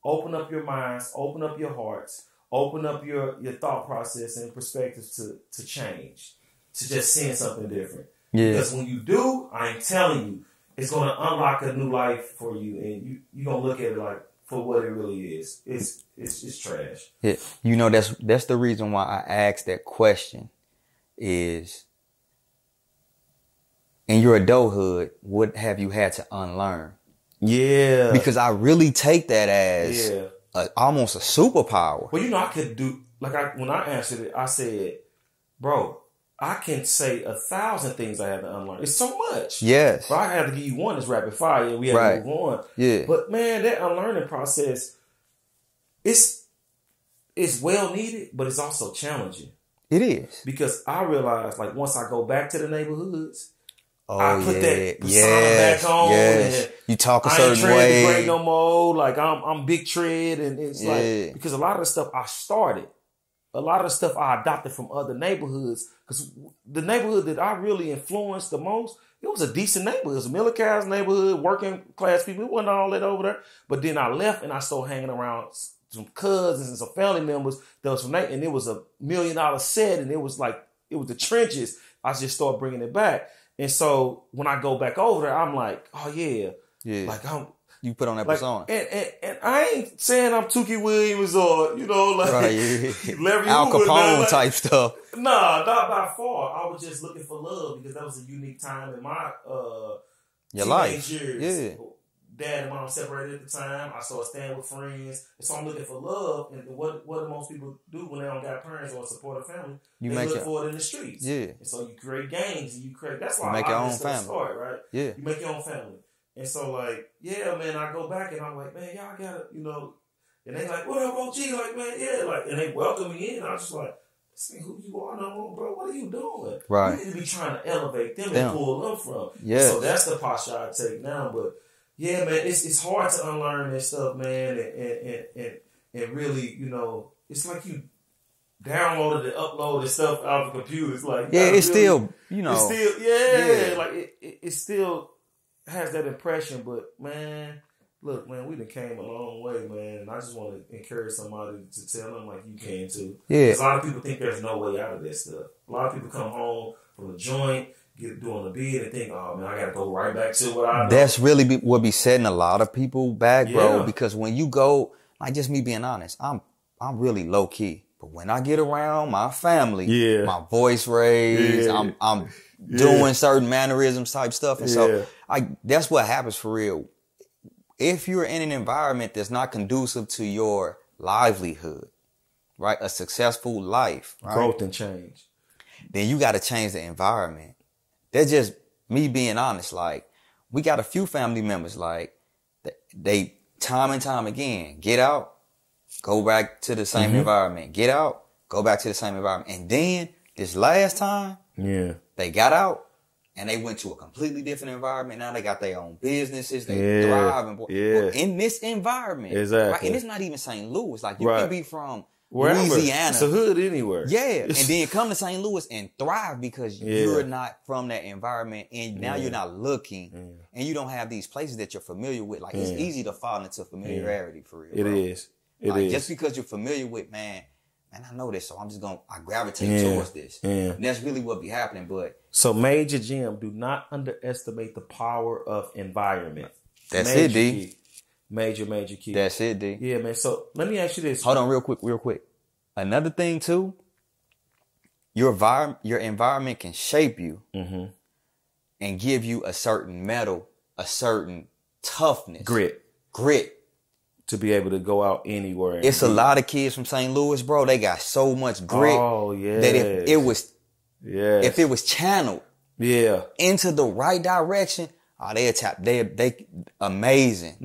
[SPEAKER 1] Open up your minds, open up your hearts, open up your thought process and perspectives to change. To just seeing something different. Yeah. Because when you do, I'm telling you, it's going to unlock a new life for you, and you're going to look at it like for what it really is. It's trash.
[SPEAKER 2] Yeah. You know, that's the reason why I asked that question is, in your adulthood, what have you had to unlearn?
[SPEAKER 1] Yeah.
[SPEAKER 2] Because I really take that as almost a superpower.
[SPEAKER 1] Well, you know, I could do, when I answered it, I said, bro, I can say 1,000 things I had to unlearn. It's so much.
[SPEAKER 2] Yes.
[SPEAKER 1] But I had to give you one that's rapid fire and we had to move on.
[SPEAKER 2] Yeah.
[SPEAKER 1] But man, that unlearning process, it's well needed, but it's also challenging.
[SPEAKER 2] It is.
[SPEAKER 1] Because I realized, like, once I go back to the neighborhoods,
[SPEAKER 2] I
[SPEAKER 1] put that persona back on.
[SPEAKER 2] Yes. And you talk a certain way.
[SPEAKER 1] I ain't tread the grade no more. Like, I'm big tread. And it's like, because a lot of the stuff I started, a lot of the stuff I adopted from other neighborhoods, because the neighborhood that I really influenced the most, it was a decent neighborhood. It was a middle class neighborhood, working class people. It wasn't all that over there. But then I left and I started hanging around some cousins and some family members that was from that, and it was $1 million set, and it was the trenches. I just started bringing it back. And so when I go back over there, I'm like, oh yeah. Like
[SPEAKER 2] you put on that persona.
[SPEAKER 1] And I ain't saying I'm Tookie Williams or, Larry
[SPEAKER 2] Al
[SPEAKER 1] Hoover,
[SPEAKER 2] Capone type stuff.
[SPEAKER 1] Nah, not by far. I was just looking for love because that was a unique time in my
[SPEAKER 2] your life.
[SPEAKER 1] Years.
[SPEAKER 2] Yeah.
[SPEAKER 1] Dad and mom separated at the time. I started staying with friends. And so I'm looking for love. And what do most people do when they don't got parents or support a family? They look for it in the streets.
[SPEAKER 2] Yeah.
[SPEAKER 1] And so you create gangs and that's why
[SPEAKER 2] you make
[SPEAKER 1] a
[SPEAKER 2] your
[SPEAKER 1] lot
[SPEAKER 2] own
[SPEAKER 1] of stuff
[SPEAKER 2] family.
[SPEAKER 1] start, right?
[SPEAKER 2] Yeah.
[SPEAKER 1] You make your own family. And so, like, yeah, man, I go back and I'm like, man, y'all gotta, and they like, what up, OG? Like, man, yeah, like, and they welcome me in. I was just like, this ain't who you are no more, bro. What are you doing?
[SPEAKER 2] Right.
[SPEAKER 1] You need to be trying to elevate them and pull them from.
[SPEAKER 2] Yeah.
[SPEAKER 1] So that's the posture I take now. But yeah, man, it's hard to unlearn this stuff, man, and really, it's like you downloaded and uploaded stuff out of the computer. It's like
[SPEAKER 2] it's still,
[SPEAKER 1] it's still, like it still has that impression, but man, look, man, we done came a long way, man, and I just want to encourage somebody to tell them like you can too.
[SPEAKER 2] Yeah.
[SPEAKER 1] Because a lot of people think there's no way out of this stuff. A lot of people come home from the joint, doing a bid, and think, oh man, I gotta go right back to what I know.
[SPEAKER 2] That's really what be setting a lot of people back, bro. Because when you go, like, just me being honest, I'm really low key. But when I get around my family, my voice raised, I'm doing certain mannerisms type stuff. And so that's what happens for real. If you're in an environment that's not conducive to your livelihood, right? A successful life, right?
[SPEAKER 1] Growth and change.
[SPEAKER 2] Then you got to change the environment. That's just me being honest. Like, we got a few family members, like, they time and time again, get out, go back to the same environment. Get out, go back to the same environment. And then this last time, they got out and they went to a completely different environment. Now they got their own businesses. They thrive in this environment.
[SPEAKER 1] Exactly.
[SPEAKER 2] Right? And it's not even St. Louis. Like, you can be from
[SPEAKER 1] wherever.
[SPEAKER 2] Louisiana.
[SPEAKER 1] It's a hood anywhere.
[SPEAKER 2] Yeah. And then come to St. Louis and thrive because you're not from that environment and now you're not looking and you don't have these places that you're familiar with. Like, it's easy to fall into familiarity for real.
[SPEAKER 1] It is. It is.
[SPEAKER 2] Just because you're familiar with, man, I know this, so I'm just I gravitate towards this. Yeah. And that's really what be happening. But
[SPEAKER 1] so, Major Jim, do not underestimate the power of environment.
[SPEAKER 2] That's it, D.
[SPEAKER 1] Major key.
[SPEAKER 2] That's it, D.
[SPEAKER 1] Yeah, man. So let me ask you this.
[SPEAKER 2] Hold on real quick. Another thing too, your environment can shape you and give you a certain mettle, a certain toughness. Grit.
[SPEAKER 1] To be able to go out anywhere.
[SPEAKER 2] It's a lot of kids from St. Louis, bro. They got so much grit that if it was channeled into the right direction, they amazing.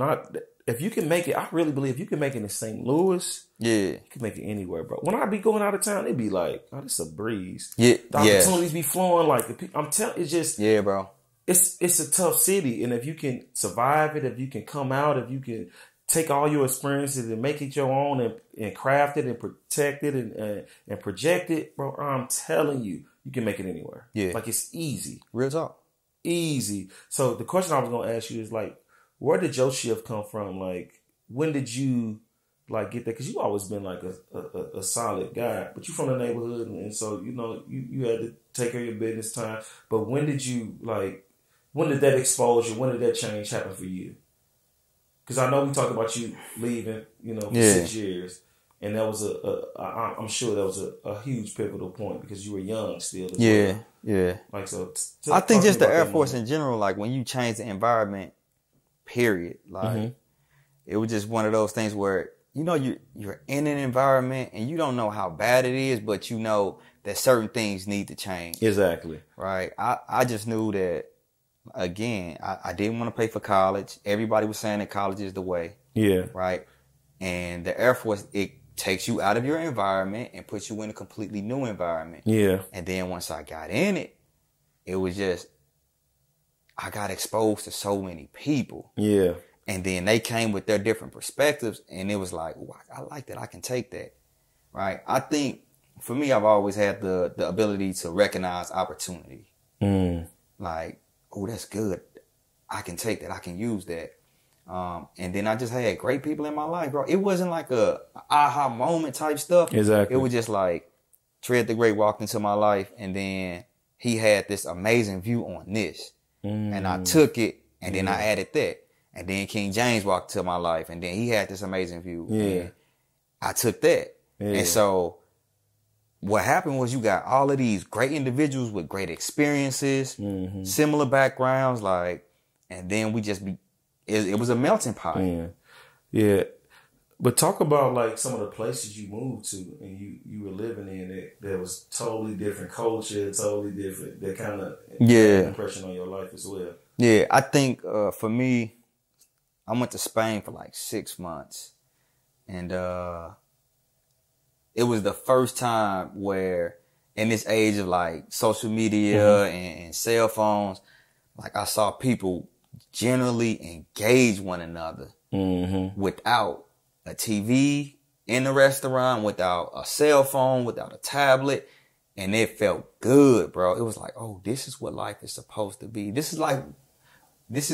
[SPEAKER 1] If you can make it, I really believe if you can make it in St. Louis, you can make it anywhere, bro. When I be going out of town, it be like, oh, this is a breeze.
[SPEAKER 2] Yeah,
[SPEAKER 1] the opportunities be flowing. Like I'm telling, it's just
[SPEAKER 2] bro.
[SPEAKER 1] It's a tough city, and if you can survive it, if you can come out, if you can take all your experiences and make it your own and craft it and protect it and project it, bro, I'm telling you, you can make it anywhere. Yeah. Like, it's easy.
[SPEAKER 2] Real talk.
[SPEAKER 1] Easy. So the question I was going to ask you is, like, where did your shift come from? Like, when did you, like, get that? Because you always been, like, a solid guy, but you from the neighborhood, and so, you know, you had to take care of your business time. But when did you, like, when did that exposure, when did that change happen for you? Because I know we talked about you leaving, you know, for 6 years, and that was I'm sure that was a huge pivotal point because you were young still.
[SPEAKER 2] Yeah.
[SPEAKER 1] Like, so
[SPEAKER 2] I think just the Air Force in general, like when you change the environment, period, like it was just one of those things where, you know, you're in an environment and you don't know how bad it is, but you know that certain things need to change.
[SPEAKER 1] Exactly.
[SPEAKER 2] Right. I just knew that. Again, I didn't want to pay for college. Everybody was saying that college is the way. Yeah. Right. And the Air Force, it takes you out of your environment and puts you in a completely new environment. Yeah. And then once I got in it, it was just, I got exposed to so many people. Yeah. And then they came with their different perspectives, and it was like, oh, I like that. I can take that. Right. I think for me, I've always had the ability to recognize opportunity. Like, oh, that's good. I can take that. I can use that. And then I just had great people in my life, bro. It wasn't like a aha moment type stuff. Exactly. It was just like Tread the Great walked into my life, and then he had this amazing view on this. And I took it, and then I added that. And then King James walked into my life, and then he had this amazing view. And I took that. And so what happened was you got all of these great individuals with great experiences, similar backgrounds, like, and then we just it was a melting pot.
[SPEAKER 1] Yeah. But talk about, like, some of the places you moved to and you were living in that was totally different culture, totally different, that kind of impression on your life as well.
[SPEAKER 2] Yeah, I think for me, I went to Spain for like 6 months, and it was the first time where, in this age of like social media and cell phones, like I saw people generally engage one another without a TV in the restaurant, without a cell phone, without a tablet. And it felt good, bro. It was like, oh, this is what life is supposed to be. This is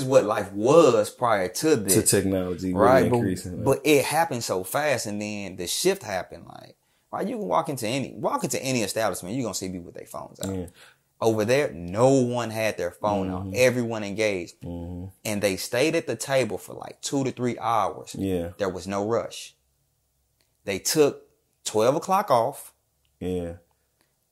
[SPEAKER 2] what life was prior to this.
[SPEAKER 1] To technology, right? Really increasing.
[SPEAKER 2] But it happened so fast, and then the shift happened. Like, right, you can walk into any establishment, you're gonna see people with their phones out. Over there, no one had their phone out. Everyone engaged, and they stayed at the table for like 2 to 3 hours. Yeah, there was no rush. They took 12 o'clock off. Yeah,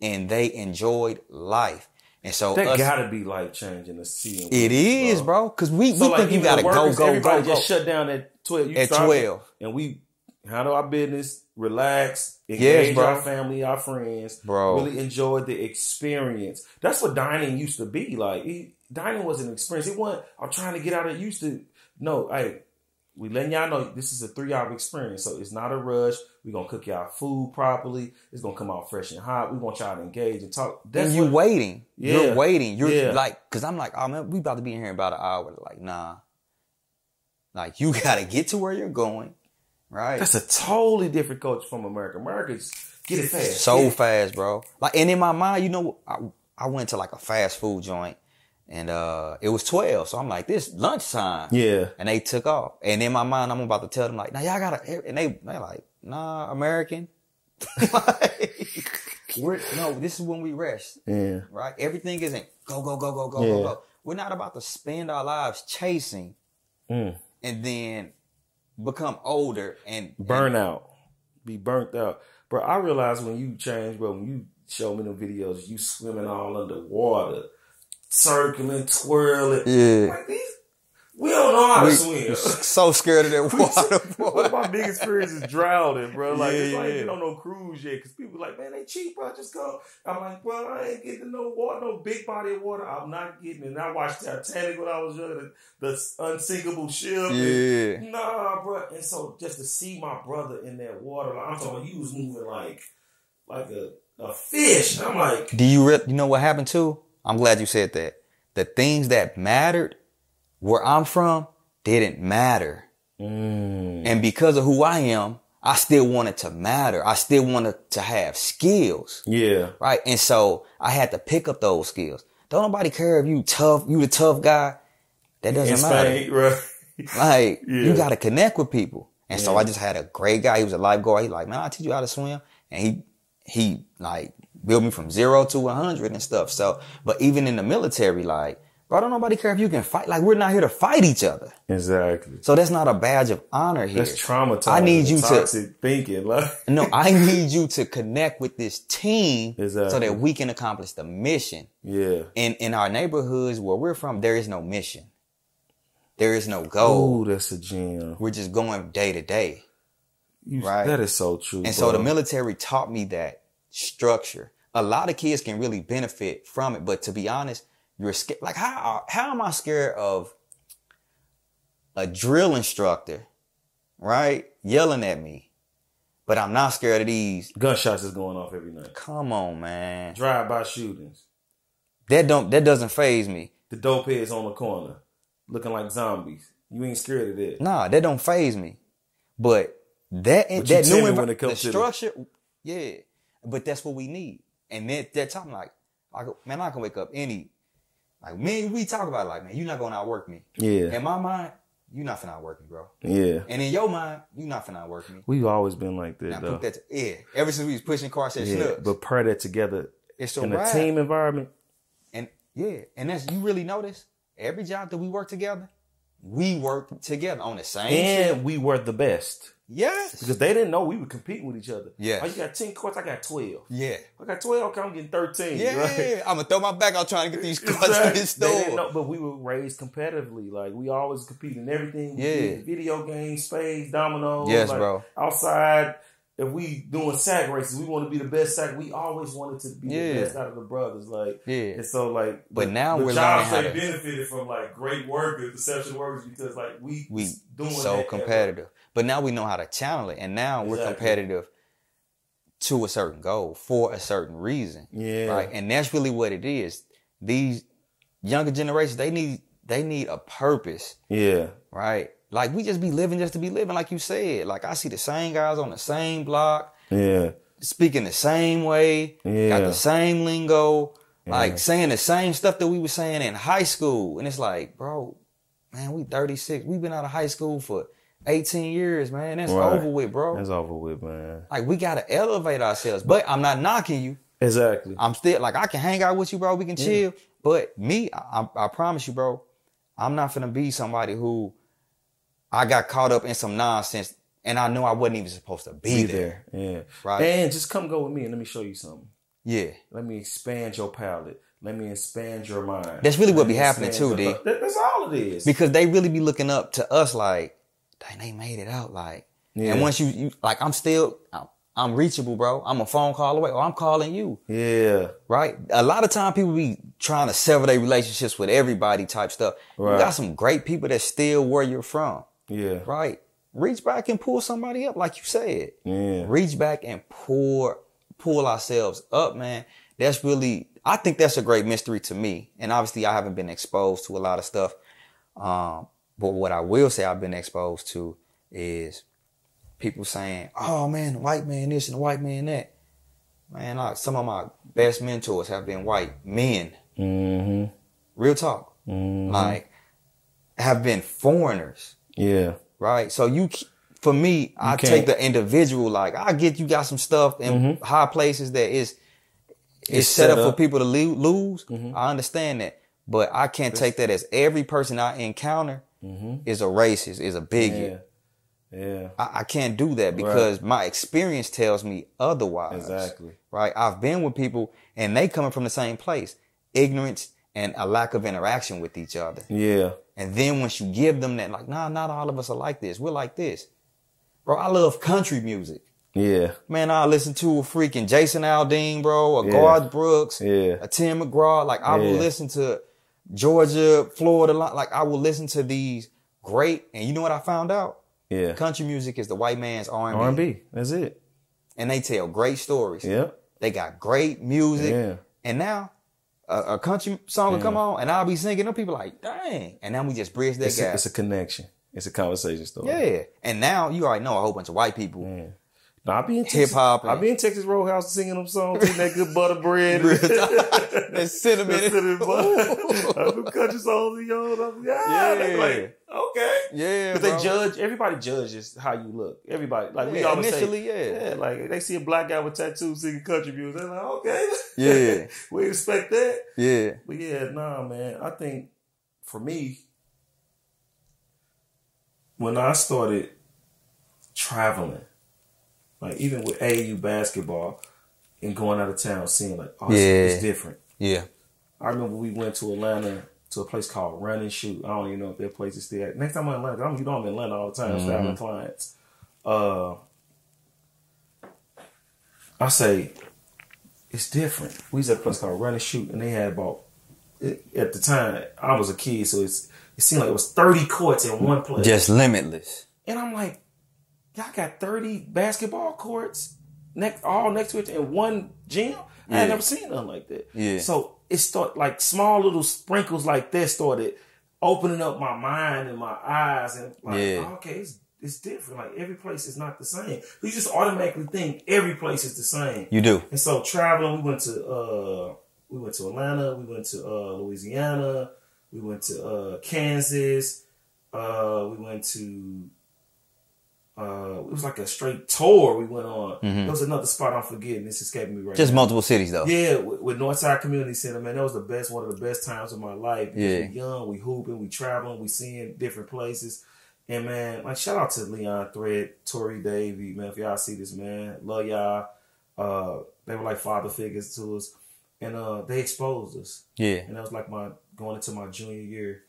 [SPEAKER 2] and they enjoyed life. And so
[SPEAKER 1] that gotta be life changing to see.
[SPEAKER 2] It is, bro. Because we think you gotta go.
[SPEAKER 1] Everybody just shut down at 12.
[SPEAKER 2] At 12,
[SPEAKER 1] and we handle our business, relax, engage our family, our friends, bro. Really enjoy the experience. That's what dining used to be like. Dining was an experience. It wasn't, I'm trying to get out of it. Used to, no, hey, we letting y'all know this is a 3-hour experience. So it's not a rush. We're going to cook y'all food properly. It's going to come out fresh and hot. We want y'all to engage and talk.
[SPEAKER 2] That's and waiting. Yeah. You're waiting. You're like, cause I'm like, oh man, we about to be in here in about an hour. Like, nah. Like, you got to get to where you're going. Right.
[SPEAKER 1] That's a totally different culture from America. Americans get it fast.
[SPEAKER 2] So fast, bro. Like, and in my mind, you know, I went to like a fast food joint, and it was 12. So I'm like, this lunchtime. Yeah. And they took off. And in my mind, I'm about to tell them like, now y'all gotta, and they're like, nah, American. No, this is when we rest. Yeah. Right. Everything isn't go. We're not about to spend our lives chasing and then become older and
[SPEAKER 1] burn out, be burnt out. Bro, I realize when you change, bro, when you show me the videos, you swimming all underwater, circling, twirling.
[SPEAKER 2] Yeah.
[SPEAKER 1] Like we don't know how to swim.
[SPEAKER 2] So scared of that water, boy.
[SPEAKER 1] One of my biggest fears is drowning, bro. Like, it's like,
[SPEAKER 2] yeah.
[SPEAKER 1] you don't know cruise yet. Because people like, man, they cheap, bro. Just go. I'm like, bro, I ain't getting no water, no big body of water. I'm not getting it. And I watched Titanic when I was young, the unsinkable ship.
[SPEAKER 2] Yeah.
[SPEAKER 1] And, nah, bro. And so just to see my brother in that water, like, I'm talking, he was moving like a fish. And I'm like,
[SPEAKER 2] do you know what happened too? I'm glad you said that. The things that mattered where I'm from didn't matter. And because of who I am, I still wanted to matter. I still wanted to have skills.
[SPEAKER 1] Yeah.
[SPEAKER 2] Right. And so I had to pick up those skills. Don't nobody care if you the tough guy. That doesn't matter.
[SPEAKER 1] Right.
[SPEAKER 2] Like, you got to connect with people. And so I just had a great guy. He was a lifeguard. He like, man, I'll teach you how to swim. And he like built me from 0 to 100 and stuff. So, but even in the military, like, bro, don't nobody care if you can fight. Like, we're not here to fight each other.
[SPEAKER 1] Exactly.
[SPEAKER 2] So that's not a badge of honor here.
[SPEAKER 1] That's traumatizing.
[SPEAKER 2] I need you
[SPEAKER 1] toxic thinking. Like.
[SPEAKER 2] No, I need you to connect with this team
[SPEAKER 1] exactly.
[SPEAKER 2] so that we can accomplish the mission.
[SPEAKER 1] Yeah.
[SPEAKER 2] In our neighborhoods where we're from, there is no mission. There is no goal.
[SPEAKER 1] Oh, that's a gem.
[SPEAKER 2] We're just going day to day. Right?
[SPEAKER 1] That is so true.
[SPEAKER 2] And so the military taught me that structure. A lot of kids can really benefit from it, but to be honest, you're scared. Like, how am I scared of a drill instructor, right, yelling at me, but I'm not scared of these
[SPEAKER 1] gunshots is going off every night?
[SPEAKER 2] Come on, man.
[SPEAKER 1] Drive-by shootings.
[SPEAKER 2] That doesn't faze me.
[SPEAKER 1] The dope heads on the corner, looking like zombies. You ain't scared of that?
[SPEAKER 2] Nah, that don't faze me. But that new environment, the structure, yeah. But that's what we need. And that time, like, man, I can wake up like, man, we talk about it, like, man, you're not going to outwork me.
[SPEAKER 1] Yeah.
[SPEAKER 2] In my mind, you're not finna outwork me, bro.
[SPEAKER 1] Yeah.
[SPEAKER 2] And in your mind, you're not finna outwork me.
[SPEAKER 1] We've always been like that,
[SPEAKER 2] now, though. Ever since we was pushing cars at Snooks.
[SPEAKER 1] But pair that together
[SPEAKER 2] it's so
[SPEAKER 1] in a team environment.
[SPEAKER 2] And that's, you really notice, every job that we work together, we work together on the same
[SPEAKER 1] and we were the best.
[SPEAKER 2] Yes.
[SPEAKER 1] Because they didn't know we were competing with each other.
[SPEAKER 2] Yeah.
[SPEAKER 1] Oh, you got 10 courts, I got 12.
[SPEAKER 2] Yeah.
[SPEAKER 1] I got 12, okay, I'm getting 13.
[SPEAKER 2] Yeah.
[SPEAKER 1] Right?
[SPEAKER 2] I'm going to throw my back out trying to get these courts in the store.
[SPEAKER 1] They didn't know, but we were raised competitively. Like, we always compete in everything. We did video games, spades, dominoes.
[SPEAKER 2] Yes,
[SPEAKER 1] like,
[SPEAKER 2] bro.
[SPEAKER 1] Outside, if we doing sack races, we want to be the best sack. We always wanted to be the best out of the brothers. Like, and so, like,
[SPEAKER 2] but now we're
[SPEAKER 1] learning
[SPEAKER 2] how to
[SPEAKER 1] benefited from, like, great workers, exceptional workers, because, like, we doing
[SPEAKER 2] so competitive. But now we know how to channel it, and now we're competitive to a certain goal for a certain reason.
[SPEAKER 1] Yeah.
[SPEAKER 2] Right. And that's really what it is. These younger generations, they need a purpose.
[SPEAKER 1] Yeah.
[SPEAKER 2] Right. Like, we just be living just to be living, like you said. Like, I see the same guys on the same block.
[SPEAKER 1] Yeah.
[SPEAKER 2] Speaking the same way.
[SPEAKER 1] Yeah.
[SPEAKER 2] Got the same lingo. Yeah. Like, saying the same stuff that we were saying in high school. And it's like, bro, man, we 36. We've been out of high school for 18 years, man. That's over with, bro.
[SPEAKER 1] That's over with, man.
[SPEAKER 2] Like, we got to elevate ourselves. But I'm not knocking you.
[SPEAKER 1] Exactly.
[SPEAKER 2] I'm still, like, I can hang out with you, bro. We can chill. But me, I promise you, bro, I'm not finna be somebody who I got caught up in some nonsense and I know I wasn't even supposed to be there.
[SPEAKER 1] Yeah.
[SPEAKER 2] Right.
[SPEAKER 1] And just come go with me and let me show you something.
[SPEAKER 2] Yeah.
[SPEAKER 1] Let me expand your palate. Let me expand your mind.
[SPEAKER 2] That's really what be happening too, D.
[SPEAKER 1] That's all it is.
[SPEAKER 2] Because they really be looking up to us like, dang, they made it out. Like, and once you like, I'm reachable, bro. I'm a phone call away or I'm calling you.
[SPEAKER 1] Yeah.
[SPEAKER 2] Right. A lot of time people be trying to sever their relationships with everybody type stuff. Right. You got some great people that's still where you're from.
[SPEAKER 1] Yeah.
[SPEAKER 2] Right. Reach back and pull somebody up, like you said.
[SPEAKER 1] Yeah.
[SPEAKER 2] Reach back and pull ourselves up, man. That's really, I think that's a great mystery to me. And obviously I haven't been exposed to a lot of stuff. But what I will say I've been exposed to is people saying, oh man, the white man this and the white man that. Man, some of my best mentors have been white men.
[SPEAKER 1] Mm-hmm.
[SPEAKER 2] Real talk.
[SPEAKER 1] Mm-hmm.
[SPEAKER 2] Like, have been foreigners.
[SPEAKER 1] Yeah.
[SPEAKER 2] Right? So for me, I take the individual, like, I get you got some stuff in high places that is set up for people to lose. Mm-hmm. I understand that. But I can't take that as every person I encounter is a racist, is a bigot.
[SPEAKER 1] Yeah.
[SPEAKER 2] I can't do that because my experience tells me otherwise.
[SPEAKER 1] Exactly.
[SPEAKER 2] Right? I've been with people and they coming from the same place. Ignorance and a lack of interaction with each other.
[SPEAKER 1] Yeah.
[SPEAKER 2] And then once you give them that, like, nah, not all of us are like this. We're like this. Bro, I love country music.
[SPEAKER 1] Yeah.
[SPEAKER 2] Man, I listen to a freaking Jason Aldean, bro, a Garth Brooks, a Tim McGraw. Like, I will listen to Georgia, Florida. Like, I will listen to these great. And you know what I found out?
[SPEAKER 1] Yeah.
[SPEAKER 2] Country music is the white man's R&B.
[SPEAKER 1] R&B. That's it.
[SPEAKER 2] And they tell great stories.
[SPEAKER 1] Yeah.
[SPEAKER 2] They got great music.
[SPEAKER 1] Yeah.
[SPEAKER 2] And now a country song will come on and I'll be singing. Them people like, dang. And now we just bridge that gap.
[SPEAKER 1] It's a connection. It's a conversation story.
[SPEAKER 2] Yeah. And now you already know a whole bunch of white people.
[SPEAKER 1] Yeah. No, I be in
[SPEAKER 2] hip hop.
[SPEAKER 1] I be in Texas Roadhouse singing them songs, eating that good butter bread.
[SPEAKER 2] That cinnamon.
[SPEAKER 1] I do country songs, They like, okay.
[SPEAKER 2] Yeah.
[SPEAKER 1] Because they judge, everybody judges how you look. Everybody. Like we always
[SPEAKER 2] initially,
[SPEAKER 1] say. Yeah. Like they see a black guy with tattoos singing country music. They're like, okay.
[SPEAKER 2] Yeah.
[SPEAKER 1] We expect that.
[SPEAKER 2] Yeah.
[SPEAKER 1] But yeah, nah, man. I think for me, when I started traveling, like even with AAU basketball and going out of town, seeing like, oh, it's different.
[SPEAKER 2] Yeah.
[SPEAKER 1] I remember we went to Atlanta to a place called Run and Shoot. I don't even know if that place is still at. Next time I'm in Atlanta, I'm in Atlanta all the time, traveling clients. I say, it's different. We was at a place called Run and Shoot, and they had about, at the time, I was a kid, so it seemed like it was 30 courts in one place.
[SPEAKER 2] Just limitless.
[SPEAKER 1] And I'm like, y'all got 30 basketball courts all next to it in one gym? I had never seen nothing like that.
[SPEAKER 2] Yeah.
[SPEAKER 1] So it started, like small little sprinkles like that started opening up my mind and my eyes. And like, okay, it's different. Like every place is not the same. You just automatically think every place is the same.
[SPEAKER 2] You do.
[SPEAKER 1] And so traveling, we went to Atlanta, we went to Louisiana, we went to Kansas, we went to it was like a straight tour we went on. There was another spot I'm forgetting. It's escaping me right now.
[SPEAKER 2] Just multiple cities though.
[SPEAKER 1] Yeah, with Northside Community Center, man, that was one of the best times of my life. Because we young, we hooping, we traveling, we seeing different places. And man, like shout out to Leon Thread, Tori Davey, man. If y'all see this, man, love y'all. They were like father figures to us. And they exposed us. Yeah. And that was like going into my junior year.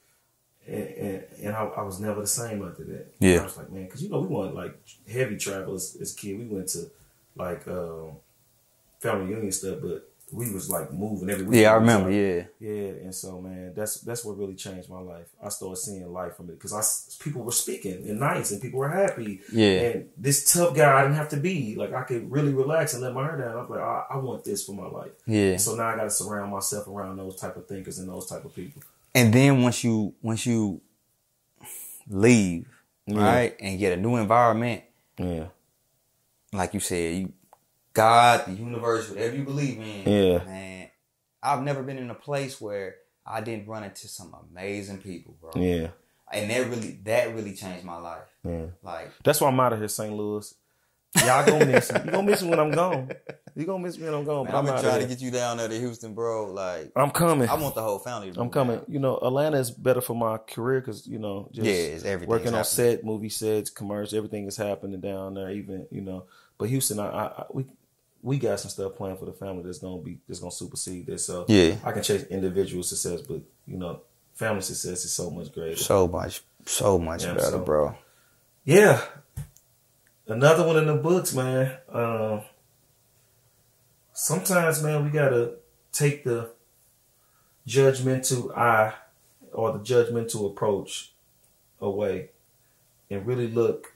[SPEAKER 1] And I was never the same after that. Yeah. And I was like, man, because we weren't like heavy travelers as a kid. We went to like family reunion stuff, but we was like moving every week.
[SPEAKER 2] Yeah, I remember. Yeah.
[SPEAKER 1] And so man, that's what really changed my life. I started seeing life from it because people were speaking and nice and people were happy. Yeah. And this tough guy I didn't have to be. Like I could really relax and let my hair down. I was like, I want this for my life. Yeah. And so now I got to surround myself around those type of thinkers and those type of people. And
[SPEAKER 2] then once you leave, right, and get a new environment, like you said, God, the universe, whatever you believe in, man, I've never been in a place where I didn't run into some amazing people, bro. Yeah. And that really changed my life. Yeah. Like
[SPEAKER 1] that's why I'm out of here, St. Louis. Y'all gonna miss me. You gonna miss me when I'm gone. You gonna miss me when I'm gone.
[SPEAKER 2] Man, I've been trying to get you down there to Houston, bro. Like
[SPEAKER 1] I'm coming.
[SPEAKER 2] I want the whole family to
[SPEAKER 1] I'm coming.
[SPEAKER 2] Down.
[SPEAKER 1] You know, Atlanta is better for my career because just
[SPEAKER 2] it's everything
[SPEAKER 1] working on set, movie sets, commercials, everything is happening down there. Even but Houston, we got some stuff planned for the family that's gonna supersede this. So I can chase individual success, but family success is so much greater.
[SPEAKER 2] So much better, bro.
[SPEAKER 1] Yeah. Another one in the books, man. Sometimes, man, we gotta take the judgmental eye or the judgmental approach away and really look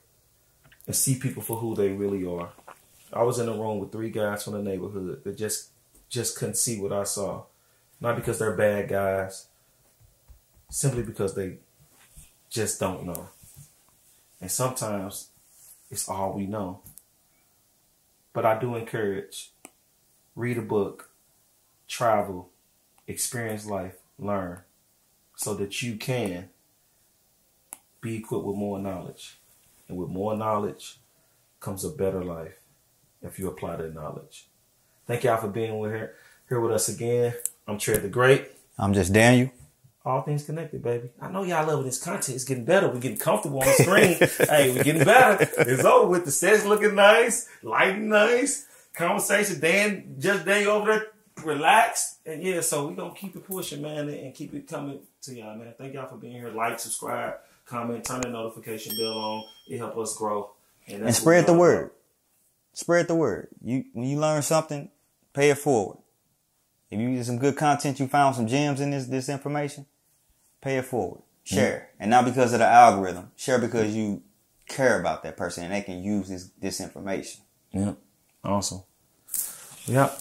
[SPEAKER 1] and see people for who they really are. I was in a room with 3 guys from the neighborhood that just couldn't see what I saw. Not because they're bad guys, simply because they just don't know. And sometimes it's all we know. But I do encourage, read a book, travel, experience life, learn, so that you can be equipped with more knowledge. And with more knowledge comes a better life if you apply that knowledge. Thank y'all for being here with us again. I'm Tread the Great.
[SPEAKER 2] I'm just Daniel.
[SPEAKER 1] All things connected, baby. I know y'all loving this content. It's getting better. We're getting comfortable on the screen. Hey, we're getting better. It's over with. The set's looking nice. Lighting nice. Conversation. Just Dan over there. Relax. And yeah, so we're going to keep it pushing, man, and keep it coming to y'all, man. Thank y'all for being here. Like, subscribe, comment, turn the notification bell on. It helps us grow.
[SPEAKER 2] And spread the word. Spread the word. When you learn something, pay it forward. If you get some good content, you found some gems in this information, pay it forward. Share. And not because of the algorithm. Share because you care about that person and they can use this information.
[SPEAKER 1] Yeah. Awesome. Yep.